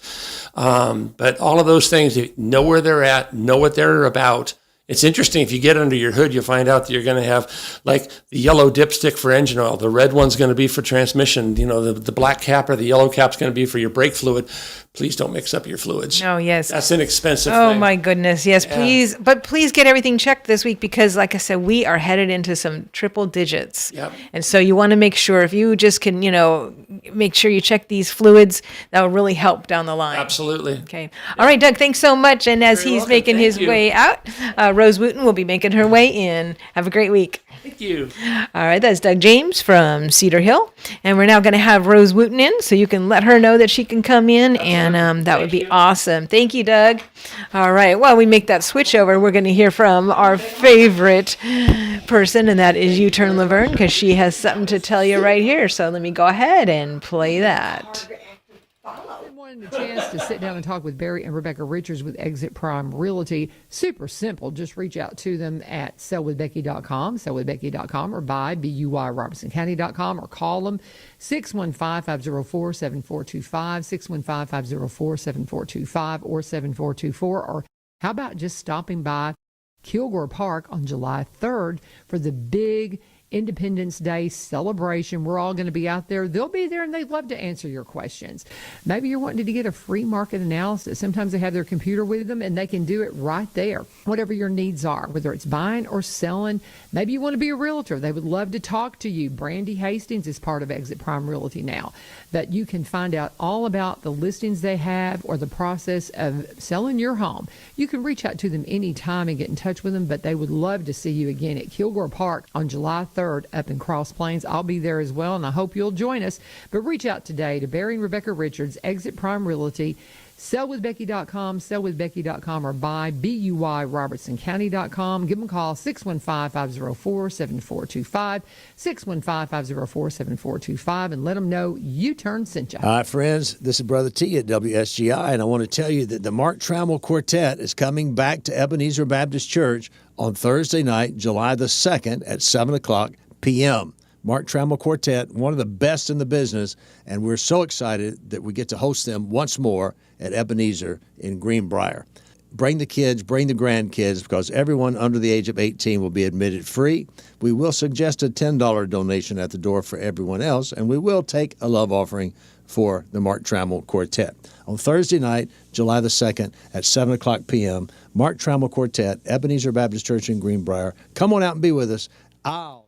C: But all of those things, you know where they're at, know what they're about. It's interesting, if you get under your hood, you'll find out that you're going to have like the yellow dipstick for engine oil. The red one's going to be for transmission. The black cap or the yellow cap's going to be for your brake fluid. Please don't mix up your fluids.
B: Oh, yes.
C: That's an expensive
B: Oh,
C: thing.
B: my goodness. Yes, please. But please get everything checked this week because, like I said, we are headed into some triple digits.
C: Yep.
B: And so you want to make sure if you just can, make sure you check these fluids, that will really help down the line.
C: Absolutely.
B: Okay. All right, Doug, thanks so much. And as
C: Very
B: he's
C: welcome.
B: making
C: Thank
B: his
C: you.
B: way out, Rose Wooten will be making her way in. Have a great week.
C: Thank you.
B: All right, that's Doug James from Cedar Hill. And we're now going to have Rose Wooten in so you can let her know that she can come in. And that would be awesome. Thank you, Doug. All right, while we make that switch over, we're going to hear from our favorite person, and that is U-Turn Laverne, because she has something to tell you right here. So let me go ahead and play that.
D: Wanted a chance to sit down and talk with Barry and Rebecca Richards with Exit Prime Realty. Super simple. Just reach out to them at sellwithbecky.com, or buy, B-U-Y, RobertsonCounty.com, or call them 615-504-7425, 615-504-7425, or 7424. Or how about just stopping by Kilgore Park on July 3rd for the big Independence Day celebration. We're all going to be out there. They'll be there, and they'd love to answer your questions. Maybe you're wanting to get a free market analysis. Sometimes they have their computer with them, and they can do it right there. Whatever your needs are, whether it's buying or selling. Maybe you want to be a realtor. They would love to talk to you. Brandy Hastings is part of Exit Prime Realty now. That you can find out all about the listings they have or the process of selling your home. You can reach out to them anytime and get in touch with them, but they would love to see you again at Kilgore Park on July 3rd up in Cross Plains. I'll be there as well, and I hope you'll join us. But reach out today to Barry and Rebecca Richards, Exit Prime Realty, sellwithbecky.com, sellwithbecky.com, or buyrobertsoncounty.com. Give them a call, 615-504-7425, 615-504-7425, and let them know U-Turn sent you.
E: All right, friends, this is Brother T at WSGI, and I want to tell you that the Mark Trammell Quartet is coming back to Ebenezer Baptist Church on Thursday night, July the 2nd at 7 o'clock p.m. Mark Trammell Quartet, one of the best in the business, and we're so excited that we get to host them once more at Ebenezer in Greenbrier. Bring the kids, bring the grandkids, because everyone under the age of 18 will be admitted free. We will suggest a $10 donation at the door for everyone else, and we will take a love offering for the Mark Trammell Quartet. On Thursday night, July the 2nd at 7 o'clock p.m., Mark Trammell Quartet, Ebenezer Baptist Church in Greenbrier. Come on out and be with us.
B: All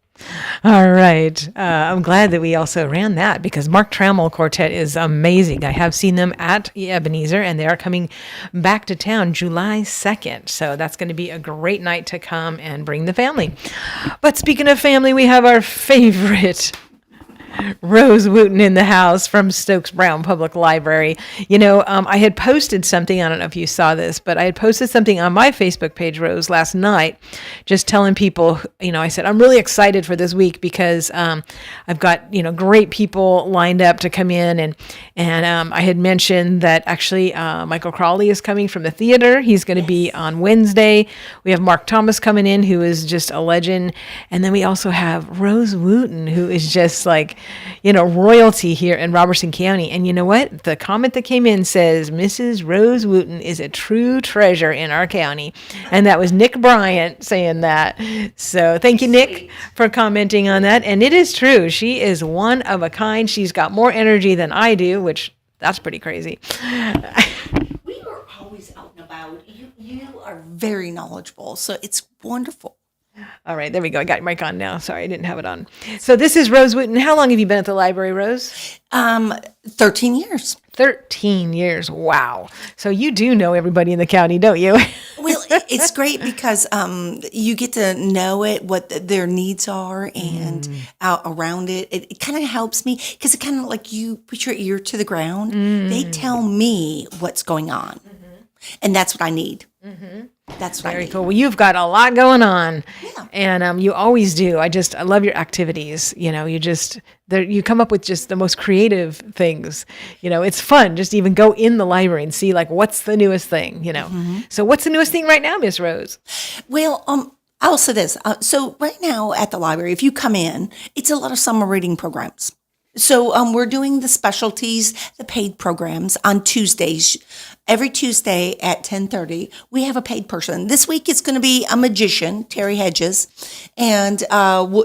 B: right. I'm glad that we also ran that because Mark Trammell Quartet is amazing. I have seen them at Ebenezer, and they are coming back to town July 2nd. So that's going to be a great night to come and bring the family. But speaking of family, we have our favorite Rose Wooten in the house from Stokes Brown Public Library. You know, I had posted something, I don't know if you saw this, but I had posted something on my Facebook page, Rose, last night, just telling people, you know, I said, I'm really excited for this week because I've got, you know, great people lined up to come in. And I had mentioned that actually Michael Crawley is coming from the theater. He's going to be on Wednesday. We have Mark Thomas coming in, who is just a legend. And then we also have Rose Wooten, who is just like, you know, royalty here in Robertson County. And you know what? The comment that came in says, Mrs. Rose Wooten is a true treasure in our county. And that was Nick Bryant saying that. So thank you, Nick, for commenting on that. And it is true. She is one of a kind. She's got more energy than I do, which that's pretty crazy.
F: We are always out and about. You are very knowledgeable. So it's wonderful.
B: All right, there we go. I got your mic on now. Sorry, I didn't have it on. So this is Rose Wooten. How long have you been at the library, Rose?
F: 13 years.
B: 13 years. Wow. So you do know everybody in the county, don't you?
F: Well, it's great because you get to know it, what their needs are, and around it. It kind of helps me because it kind of like you put your ear to the ground. They tell me what's going on, and that's what I need. That's what I
B: Very
F: need.
B: cool. Well, you've got a lot going on,
F: Yeah.
B: and you always do. I love your activities. You know, you come up with just the most creative things. You know, it's fun just to even go in the library and see like what's the newest thing. You know, so what's the newest thing right now, Miss Rose?
F: Well, I'll say this. So right now at the library, if you come in, it's a lot of summer reading programs. So we're doing the specialties, the paid programs on Tuesdays. Every Tuesday at 10:30, we have a paid person. This week it's going to be a magician, Terry Hedges, and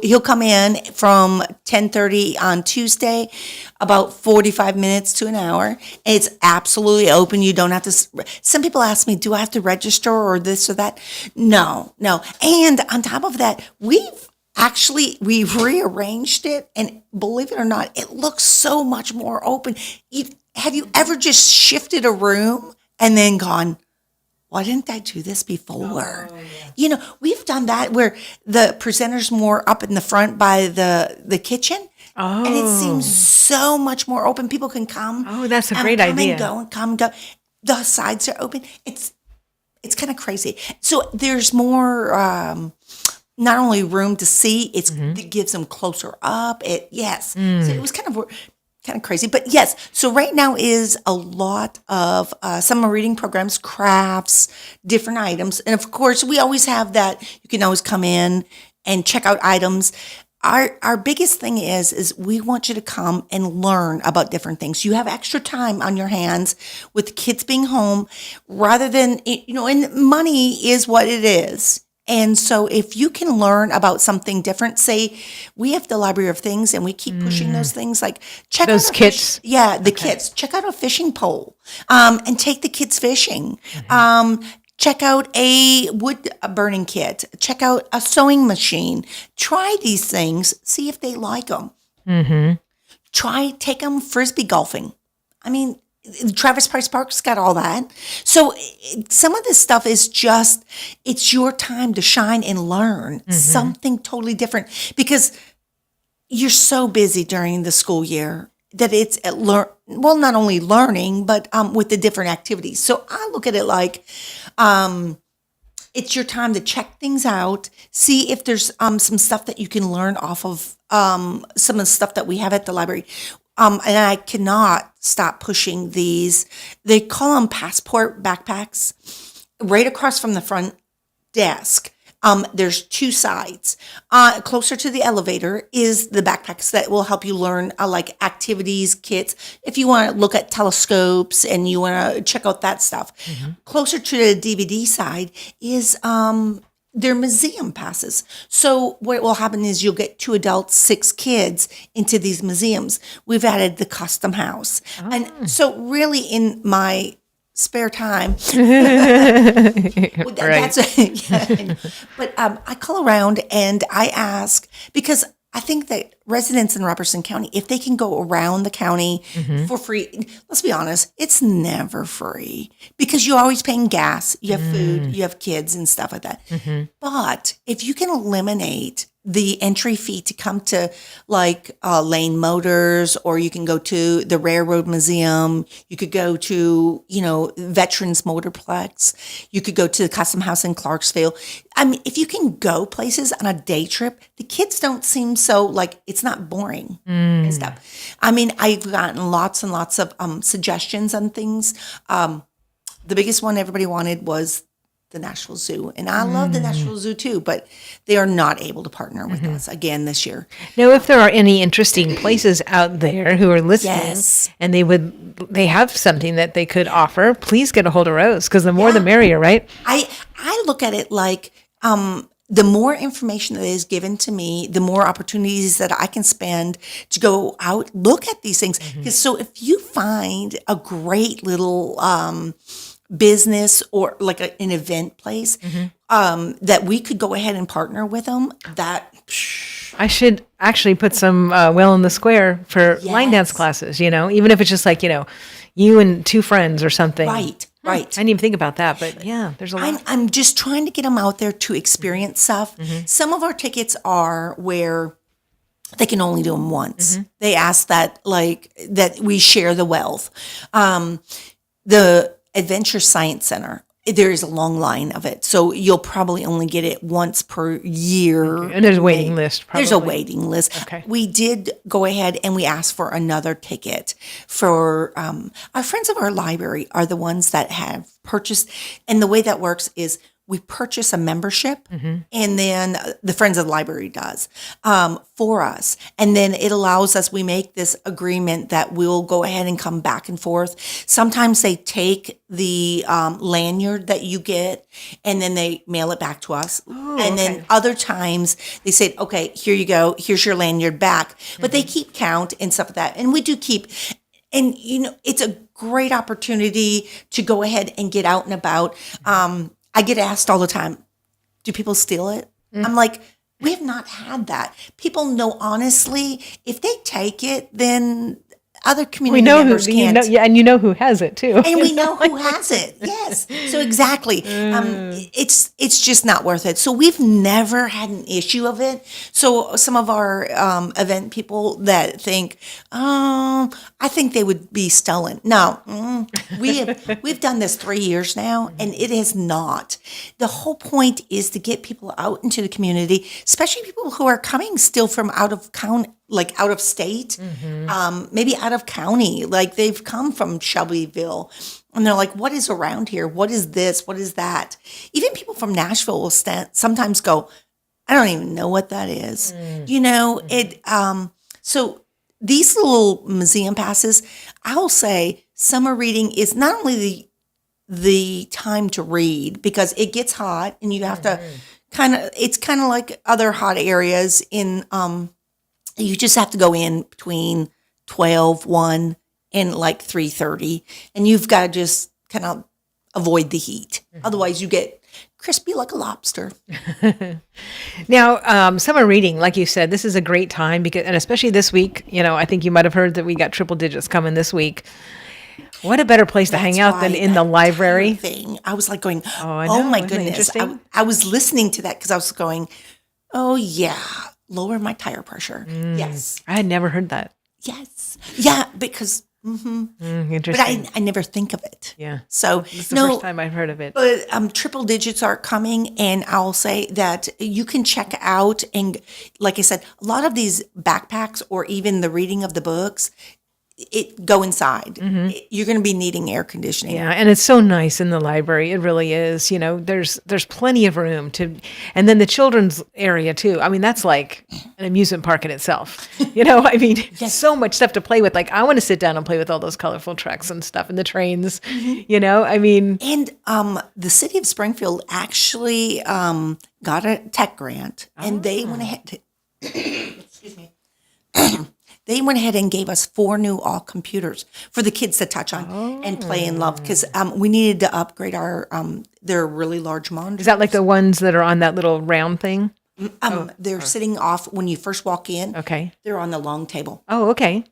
F: he'll come in from 10:30 on Tuesday, about 45 minutes to an hour. It's absolutely open. You don't have to. Some people ask me, do I have to register or this or that? No. And on top of that, we've rearranged it, and believe it or not, it looks so much more open. Have you ever just shifted a room and then gone, why didn't I do this before? Oh, yeah. You know, we've done that where the presenter's more up in the front by the kitchen. Oh. And it seems so much more open. People can come.
B: Oh, that's a great idea.
F: Come and go. The sides are open. It's kind of crazy. So there's more not only room to see, it gives them closer up. So it was kind of crazy, but yes. So right now is a lot of summer reading programs, crafts, different items, and of course we always have that. You can always come in and check out items. Our biggest thing is we want you to come and learn about different things. You have extra time on your hands with kids being home, rather than and money is what it is. And so if you can learn about something different, say we have the Library of Things and we keep pushing those things, like check
B: those
F: out
B: kits.
F: Kits. Check out a fishing pole and take the kids fishing. Check out a wood burning kit. Check out a sewing machine. Try these things. See if they like them. Take them Frisbee golfing. I mean, Travis Price Park's got all that. So some of this stuff is just, it's your time to shine and learn something totally different, because you're so busy during the school year. that it's not only learning, but with the different activities. So I look at it like it's your time to check things out, see if there's some stuff that you can learn off of some of the stuff that we have at the library. And I cannot stop pushing these. They call them passport backpacks. Right across from the front desk, there's two sides. Closer to the elevator is the backpacks that will help you learn like activities, kits. If you want to look at telescopes and you want to check out that stuff. Closer to the DVD side is their museum passes. So what will happen is you'll get 2 adults, 6 kids into these museums. We've added the custom house. And so really in my spare time, that's yeah. But I call around and I ask, because I think that residents in Robertson County, if they can go around the county for free, let's be honest, it's never free because you're always paying gas, you have food, you have kids and stuff like that. But if you can eliminate the entry fee to come to like Lane Motors, or you can go to the Railroad Museum, you could go to, Veterans Motorplex, you could go to the Custom House in Clarksville. I mean, if you can go places on a day trip, the kids don't seem so like it's not boring and stuff. I mean, I've gotten lots and lots of suggestions on things. The biggest one everybody wanted was the Nashville Zoo. And I love the Nashville Zoo too, but they are not able to partner with us again this year.
B: Now, if there are any interesting places out there who are listening and they have something that they could offer, please get a hold of Rose, because the more the merrier, right?
F: I look at it like the more information that is given to me, the more opportunities that I can spend to go out, look at these things. Because so if you find a great little business or like an event place that we could go ahead and partner with them, I
B: should actually put some well in the square for line dance classes, even if it's just like, you and 2 friends or something.
F: Right.
B: I didn't even think about that, but yeah, there's a lot.
F: I'm just trying to get them out there to experience stuff. Some of our tickets are where they can only do them once. They ask that we share the wealth. The Adventure Science Center, there is a long line of it. So you'll probably only get it once per year.
B: Okay. And there's a waiting list, probably.
F: There's a waiting list.
B: Okay.
F: We did go ahead and we asked for another ticket for our friends of our library are the ones that have purchased. And the way that works is we purchase a membership and then the Friends of the Library does for us. And then it allows us, we make this agreement that we'll go ahead and come back and forth. Sometimes they take the lanyard that you get and then they mail it back to us. And then other times they say, okay, here you go. Here's your lanyard back. But they keep count and stuff like that. And we do keep, and it's a great opportunity to go ahead and get out and about. I get asked all the time, do people steal it? I'm like, we have not had that. People know honestly, if they take it, then other community members can't.
B: And you know who has it too.
F: And we know who has it. Yes. So exactly. It's just not worth it. So we've never had an issue of it. So some of our event people that think, I think they would be stolen. No, we've done this 3 years now, and it is not. The whole point is to get people out into the community, especially people who are coming still from out of county, like out of state, maybe out of county, like they've come from Shelbyville and they're like, what is around here? What is this? What is that? Even people from Nashville will sometimes go, I don't even know what that is. So these little museum passes, I will say summer reading is not only the time to read because it gets hot and you have to it's kind of like other hot areas in, you just have to go in between 12, 1, and like 3:30, and you've got to just kind of avoid the heat. Otherwise, you get crispy like a lobster.
B: Now, summer reading, like you said, this is a great time because, and especially this week, I think you might have heard that we got triple digits coming this week. What a better place to hang out than in the library.
F: Thing. I was like going,
B: I know.
F: My
B: Isn't that
F: goodness. I was listening to that because I was going, oh yeah, lower my tire pressure. Yes.
B: I had never heard that.
F: Yes. Yeah, because but
B: Interesting.
F: I never think of it.
B: Yeah.
F: So
B: It's the first time I've heard of it.
F: but triple digits are coming, and I'll say that you can check out, and like I said, a lot of these backpacks or even the reading of the books, go inside. You're going to be needing air conditioning.
B: Yeah, and it's so nice in the library. It really is. You know, there's plenty of room to, and then the children's area too. I mean, that's like an amusement park in itself. You know, I mean, so much stuff to play with. Like, I want to sit down and play with all those colorful trucks and stuff and the trains. You know, I mean,
F: And the city of Springfield actually got a tech grant, and they went ahead. Excuse me. They went ahead and gave us 4 new all computers for the kids to touch on and play and love, because we needed to upgrade our they're really large monitors.
B: is that like the ones that are on that little round thing?
F: They're sitting off when you first walk in.
B: Okay.
F: They're on the long table.
B: Oh, okay.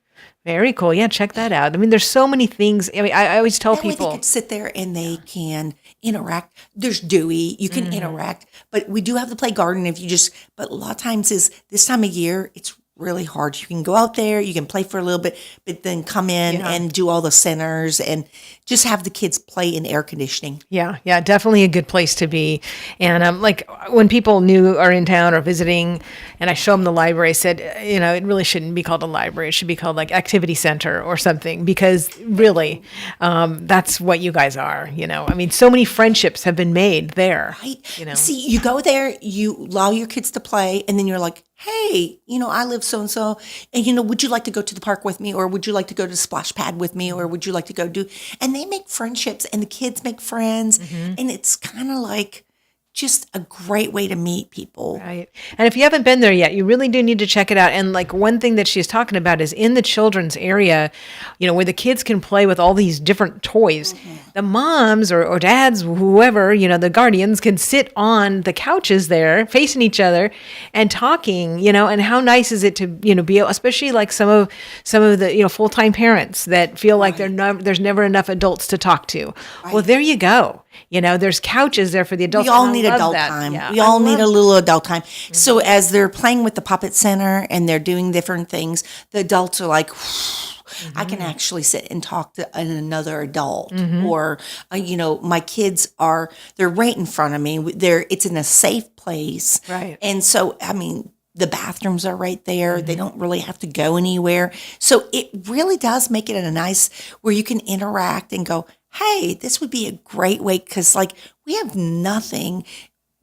B: Very cool. Yeah, check that out. I mean, there's so many things. I mean, I always tell
F: That way they
B: people.
F: can sit there and they can interact. There's Dewey. You can interact. But we do have the play garden if you just, but a lot of times is this time of year, it's really hard. You can go out there, you can play for a little bit, but then come in and do all the centers and just have the kids play in air conditioning.
B: Yeah, definitely a good place to be. And like when people new are in town or visiting, and I show them the library, I said, you know, it really shouldn't be called a library. It should be called like activity center or something, because really, that's what you guys are. You know, I mean, so many friendships have been made there.
F: Right.
B: You know,
F: See, you go there, you allow your kids to play, and then you're like, hey, you know, I live so-and-so, and, you know, would you like to go to the park with me, or would you like to go to the splash pad with me, or would you like to go do, and they make friendships, and the kids make friends, and it's kind of like just a great way to meet people.
B: right. And if you haven't been there yet, you really do need to check it out. And like one thing that she's talking about is in the children's area, you know, where the kids can play with all these different toys. The moms or dads, whoever, you know, the guardians can sit on the couches there facing each other and talking, you know, and how nice is it to, you know, be, especially like some of the, you know, full-time parents that feel like there's never enough adults to talk to. Well, there you go. You know, there's couches there for the adults.
F: We all
B: and I
F: need
B: love
F: adult
B: that.
F: time.
B: Yeah,
F: We
B: I
F: all need
B: love
F: a little adult time. So as they're playing with the puppet center and they're doing different things, the adults are like, I can actually sit and talk to another adult, or you know, my kids they're right in front of me. It's in a safe place,
B: Right.
F: And so, I mean, the bathrooms are right there. They don't really have to go anywhere. So it really does make it a nice where you can interact and go, hey, this would be a great way, because like we have nothing.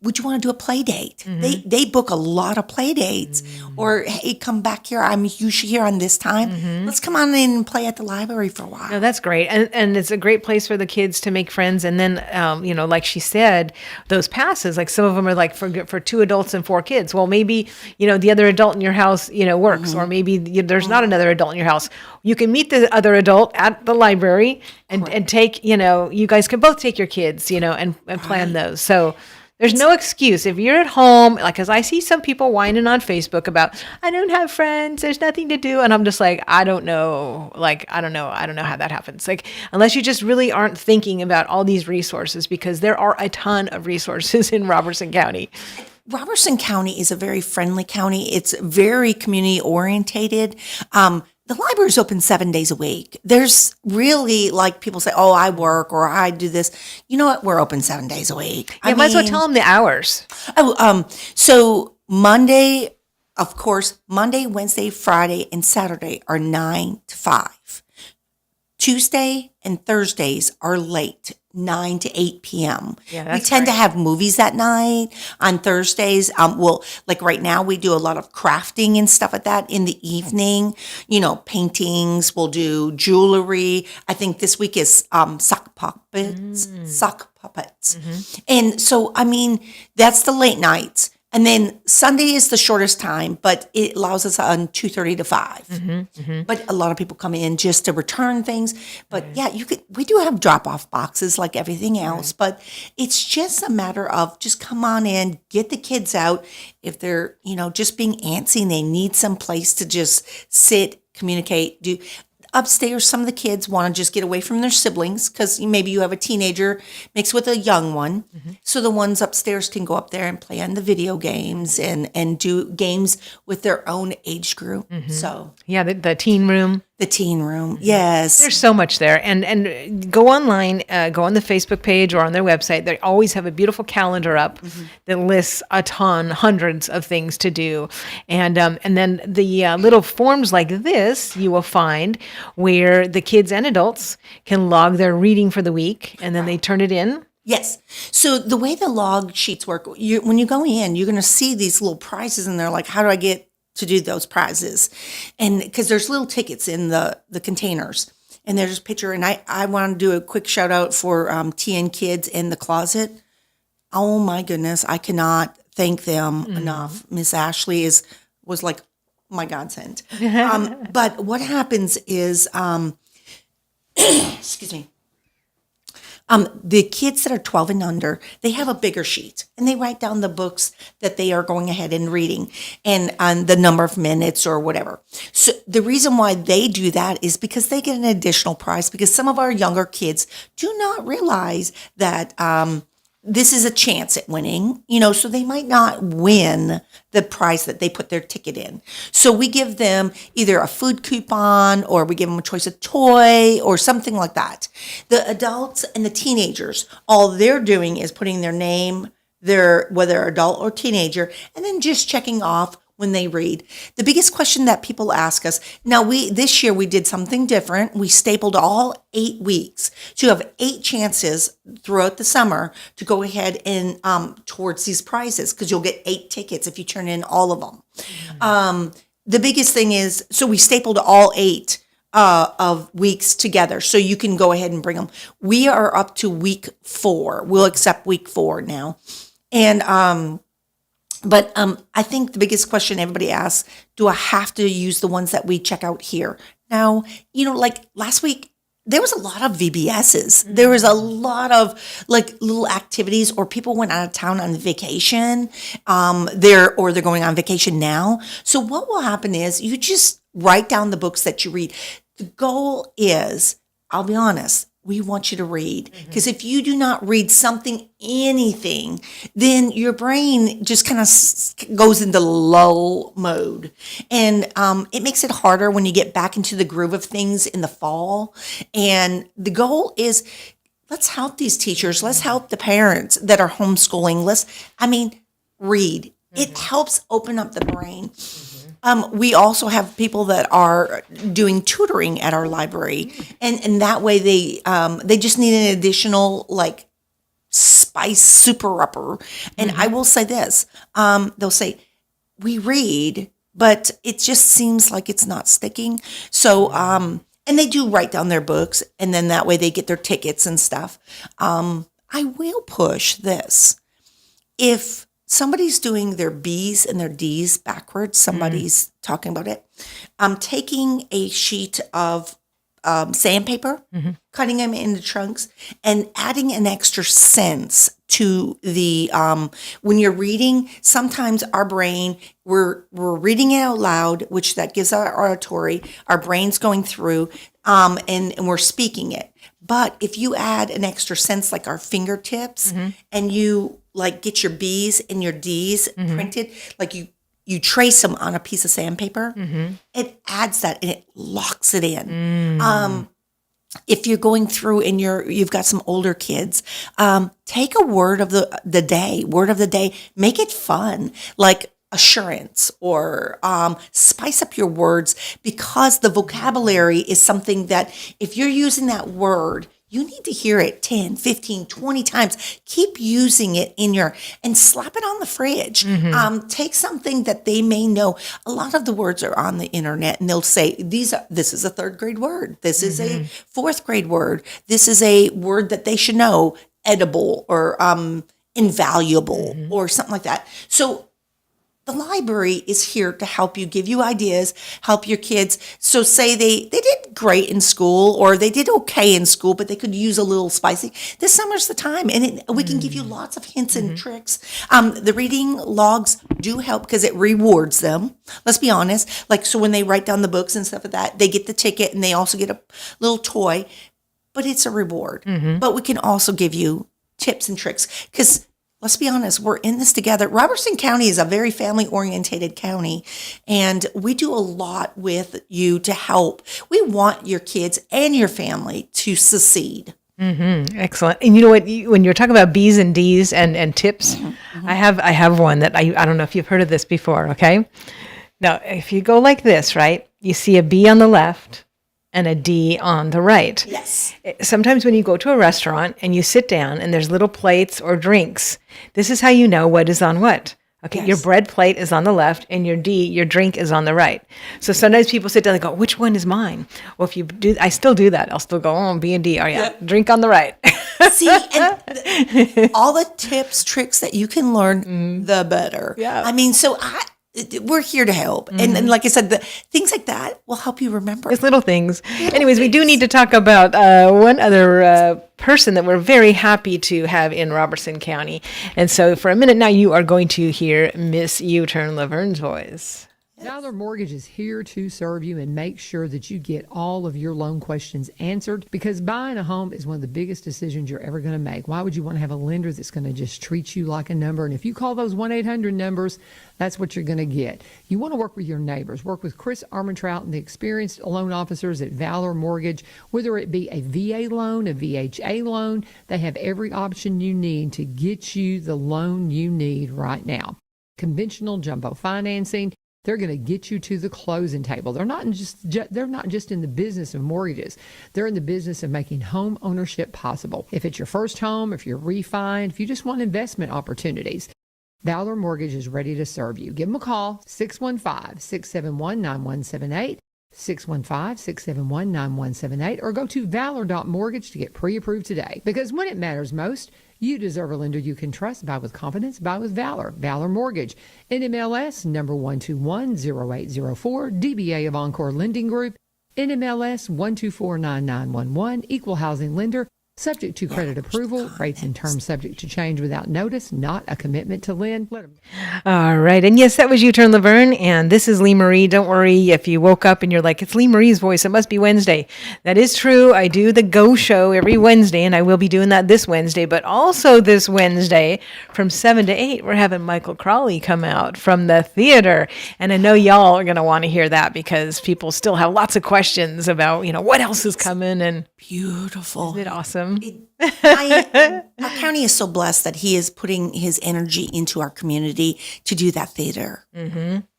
F: Would you want to do a play date? They book a lot of play dates, or hey, come back here. I'm usually here on this time. Let's come on in and play at the library for a while.
B: No, that's great. And it's a great place for the kids to make friends. And then, you know, like she said, those passes, like some of them are like for 2 adults and 4 kids. Well, maybe, you know, the other adult in your house, you know, works, or maybe there's not another adult in your house. You can meet the other adult at the library and take, you know, you guys can both take your kids, you know, and plan those. So there's no excuse. If you're at home, like, because I see some people whining on Facebook about, I don't have friends, there's nothing to do. And I'm just like, I don't know. Like, I don't know how that happens. Like, unless you just really aren't thinking about all these resources, because there are a ton of resources in Robertson County.
F: Robertson County is a very friendly county. It's very community orientated. The library is open 7 days a week. There's really, like, people say, oh, I work or I do this. You know what? We're open 7 days a week.
B: Yeah, might as well tell them the hours.
F: So Monday, of course, Monday, Wednesday, Friday, and Saturday are 9 to 5. Tuesday and Thursdays are late, 9 to 8 p.m.
B: Yeah,
F: we
B: that's
F: tend to
B: great.
F: have movies at night. On Thursdays, well, like right now, we do a lot of crafting and stuff like that in the evening. You know, paintings. We'll do jewelry. I think this week is sock puppets. And so, I mean, that's the late nights. And then Sunday is the shortest time, but it allows us on 2:30 to 5. But a lot of people come in just to return things. But yeah, we do have drop-off boxes like everything else, but it's just a matter of just come on in, get the kids out. If they're, you know, just being antsy and they need some place to just sit, communicate, do. upstairs, some of the kids want to just get away from their siblings because maybe you have a teenager mixed with a young one. So the ones upstairs can go up there and play on the video games and do games with their own age group. So
B: Yeah, the teen room.
F: the teen room, yes.
B: There's so much there. And go online, go on the Facebook page or on their website. They always have a beautiful calendar up that lists a ton, hundreds of things to do. And then the little forms like this you will find where the kids and adults can log their reading for the week, and then they turn it in.
F: Yes. So the way the log sheets work, when you go in, you're going to see these little prizes, and they're like, how do I get to do those prizes? And because there's little tickets in the containers, and there's a picture. And I want to do a quick shout out for TN Kids in the Closet. Oh my goodness, I cannot thank them enough. Miss Ashley was like my godsend. But what happens is, excuse me. The kids that are 12 and under, they have a bigger sheet, and they write down the books that they are going ahead and reading and on the number of minutes or whatever. So the reason why they do that is because they get an additional prize, because some of our younger kids do not realize that this is a chance at winning, so they might not win the prize that they put their ticket in. So we give them either a food coupon, or we give them a choice of toy or something like that. The adults and the teenagers, all they're doing is putting their name, whether adult or teenager, and then just checking off when they read. The biggest question that people ask us, now this year we did something different. We stapled all 8 weeks to have 8 chances throughout the summer to go ahead and towards these prizes, because you'll get 8 tickets if you turn in all of them. The biggest thing is, so we stapled all 8 of weeks together, so you can go ahead and bring them. We are up to week 4. We'll accept week 4 now. And but I think the biggest question everybody asks, do I have to use the ones that we check out here? Now, like last week, there was a lot of VBSs. There was a lot of like little activities, or people went out of town on vacation. They're going on vacation now. So what will happen is you just write down the books that you read. The goal is, I'll be honest, we want you to read, because if you do not read anything, then your brain just kind of goes into lull mode. And it makes it harder when you get back into the groove of things in the fall. And the goal is, let's help these teachers. Let's help the parents that are homeschooling. Read. It helps open up the brain. We also have people that are doing tutoring at our library, and that way they just need an additional spice super upper. And I will say this, they'll say, we read, but it just seems like it's not sticking. So, and they do write down their books, and then that way they get their tickets and stuff. I will push this. If somebody's doing their B's and their D's backwards, somebody's talking about it, taking a sheet of sandpaper, cutting them into chunks, and adding an extra sense to the, when you're reading, sometimes our brain, we're reading it out loud, which that gives our auditory, our brain's going through, and we're speaking it. But if you add an extra sense, like our fingertips, and you get your B's and your D's printed, like you trace them on a piece of sandpaper, it adds that and it locks it in. If you're going through and you've got some older kids, take a word of the day, make it fun, like assurance, or spice up your words, because the vocabulary is something that if you're using that word, you need to hear it 10, 15, 20 times. Keep using it and slap it on the fridge. Take something that they may know. A lot of the words are on the internet, and they'll say, this is a 3rd grade word. This is a 4th grade word. This is a word that they should know, edible or invaluable or something like that. So the library is here to help you, give you ideas, help your kids. So say they did great in school or they did okay in school, but they could use a little spicy. This summer's the time, and we can give you lots of hints and tricks. The reading logs do help because it rewards them. Let's be honest. Like, so when they write down the books and stuff like that, they get the ticket and they also get a little toy, but it's a reward. But we can also give you tips and tricks because let's be honest, we're in this together. Robertson County is a very family-oriented county, and we do a lot with you to help. We want your kids and your family to succeed.
B: Excellent. And you know what? When you're talking about B's and D's and tips, I have one that I don't know if you've heard of this before. Okay. Now, if you go like this, right, you see a B on the left and a D on the right.
F: Yes.
B: Sometimes when you go to a restaurant and you sit down and there's little plates or drinks, this is how you know what is on what. Okay,
F: Yes.
B: your bread plate is on the left and your drink is on the right. So sometimes people sit down and go, which one is mine? Well, if you do, I still do that. I'll still go, oh, B and D. Oh, yeah, drink on the right.
F: See, and all the tips, tricks that you can learn, the better.
B: Yeah.
F: I mean, so we're here to help. And like I said, the things like that will help you remember.
B: It's little things. Anyways, we do need to talk about one other person that we're very happy to have in Robertson County. And so for a minute now, you are going to hear Miss U-Turn Laverne's voice.
D: Valor Mortgage is here to serve you and make sure that you get all of your loan questions answered, because buying a home is one of the biggest decisions you're ever going to make. Why would you want to have a lender that's going to just treat you like a number? And if you call those 1-800 numbers, that's what you're going to get. You want to work with your neighbors. Work with Chris Armentrout and the experienced loan officers at Valor Mortgage. Whether it be a VA loan, a VHA loan, they have every option you need to get you the loan you need right now. Conventional jumbo financing. They're going to get you to the closing table. They're not just in the business of mortgages. They're in the business of making home ownership possible. If it's your first home, if you're refined, if you just want investment opportunities, Valor Mortgage is ready to serve you. Give them a call, 615-671-9178, 615-671-9178, or go to valor.mortgage to get pre-approved today. Because when it matters most, you deserve a lender you can trust. Buy with confidence. Buy with Valor. Valor Mortgage. NMLS number 1210804. DBA of Encore Lending Group. NMLS 1249911. Equal housing lender. Subject to credit approval. Rates and terms subject to change without notice. Not a commitment to lend.
B: All right. And yes, that was U-Turn Laverne. And this is Lee Marie. Don't worry if you woke up and you're like, it's Lee Marie's voice. It must be Wednesday. That is true. I do the Go Show every Wednesday, and I will be doing that this Wednesday. But also this Wednesday from 7 to 8, we're having Michael Crawley come out from the theater. And I know y'all are going to want to hear that because people still have lots of questions about, what else is coming. And
F: Beautiful.
B: isn't it awesome?
F: Our county is so blessed that he is putting his energy into our community to do that theater.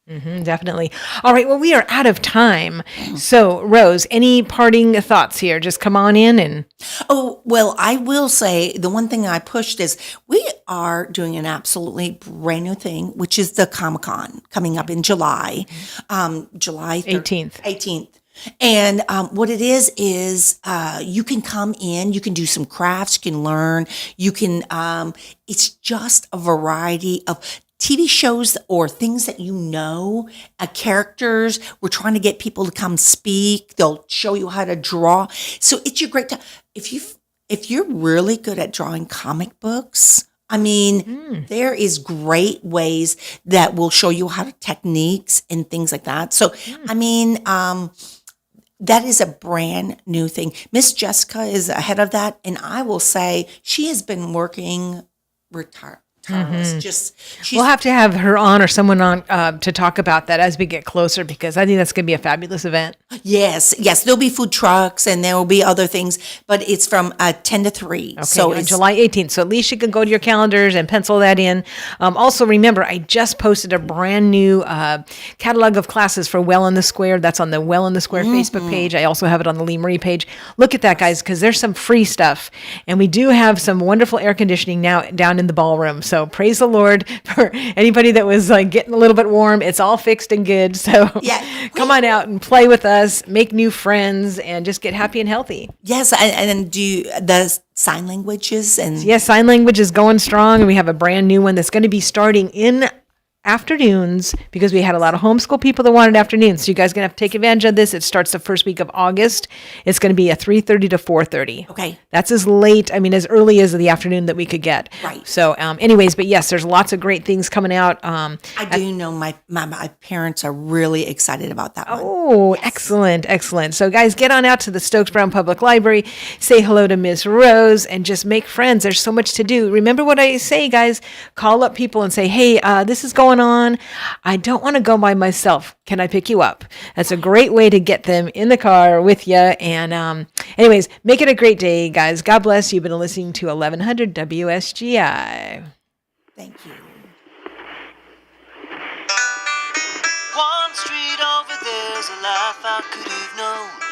B: Definitely. All right. Well, we are out of time. So, Rose, any parting thoughts here? Just come on in and.
F: Oh, well, I will say the one thing I pushed is we are doing an absolutely brand new thing, which is the Comic-Con coming up in July, July 18th. And what it is you can come in, you can do some crafts, you can learn, you can, it's just a variety of TV shows or things that characters. We're trying to get people to come speak. They'll show you how to draw. So it's your great time. If you're really good at drawing comic books, there is great ways that will show you how to techniques and things like that. So, that is a brand new thing. Miss Jessica is ahead of that. And I will say she has been working tireless.
B: We'll have to have her on or someone on to talk about that as we get closer, because I think that's going to be a fabulous event.
F: Yes. There'll be food trucks and there will be other things, but it's from 10 to 3.
B: Okay,
F: so
B: on
F: it's
B: July 18th. So at least you can go to your calendars and pencil that in. Also, remember, I just posted a brand new catalog of classes for Well in the Square. That's on the Well in the Square Facebook page. I also have it on the Lee Marie page. Look at that, guys, because there's some free stuff. And we do have some wonderful air conditioning now down in the ballroom. So praise the Lord for anybody that was getting a little bit warm. It's all fixed and good. So come on out and play with us, make new friends, and just get happy and healthy.
F: Yes, and do the sign languages and
B: Yes, sign language is going strong, and we have a brand new one that's going to be starting in afternoons because we had a lot of homeschool people that wanted afternoons. So you guys are going to have to take advantage of this. It starts the first week of August. It's going to be a 3:30 to 4:30.
F: Okay.
B: That's as late, as early as the afternoon that we could get.
F: Right.
B: So anyways, but yes, there's lots of great things coming out.
F: I do know my parents are really excited about that one.
B: Oh, excellent, excellent. So guys, get on out to the Stokes Brown Public Library, say hello to Miss Rose, and just make friends. There's so much to do. Remember what I say, guys, call up people and say, hey, this is going on. I don't want to go by myself. Can I pick you up? That's a great way to get them in the car with you. And anyways, make it a great day, guys. God bless. You've been listening to 1100 WSGI.
F: Thank you.
A: One street over there's a life I could have known.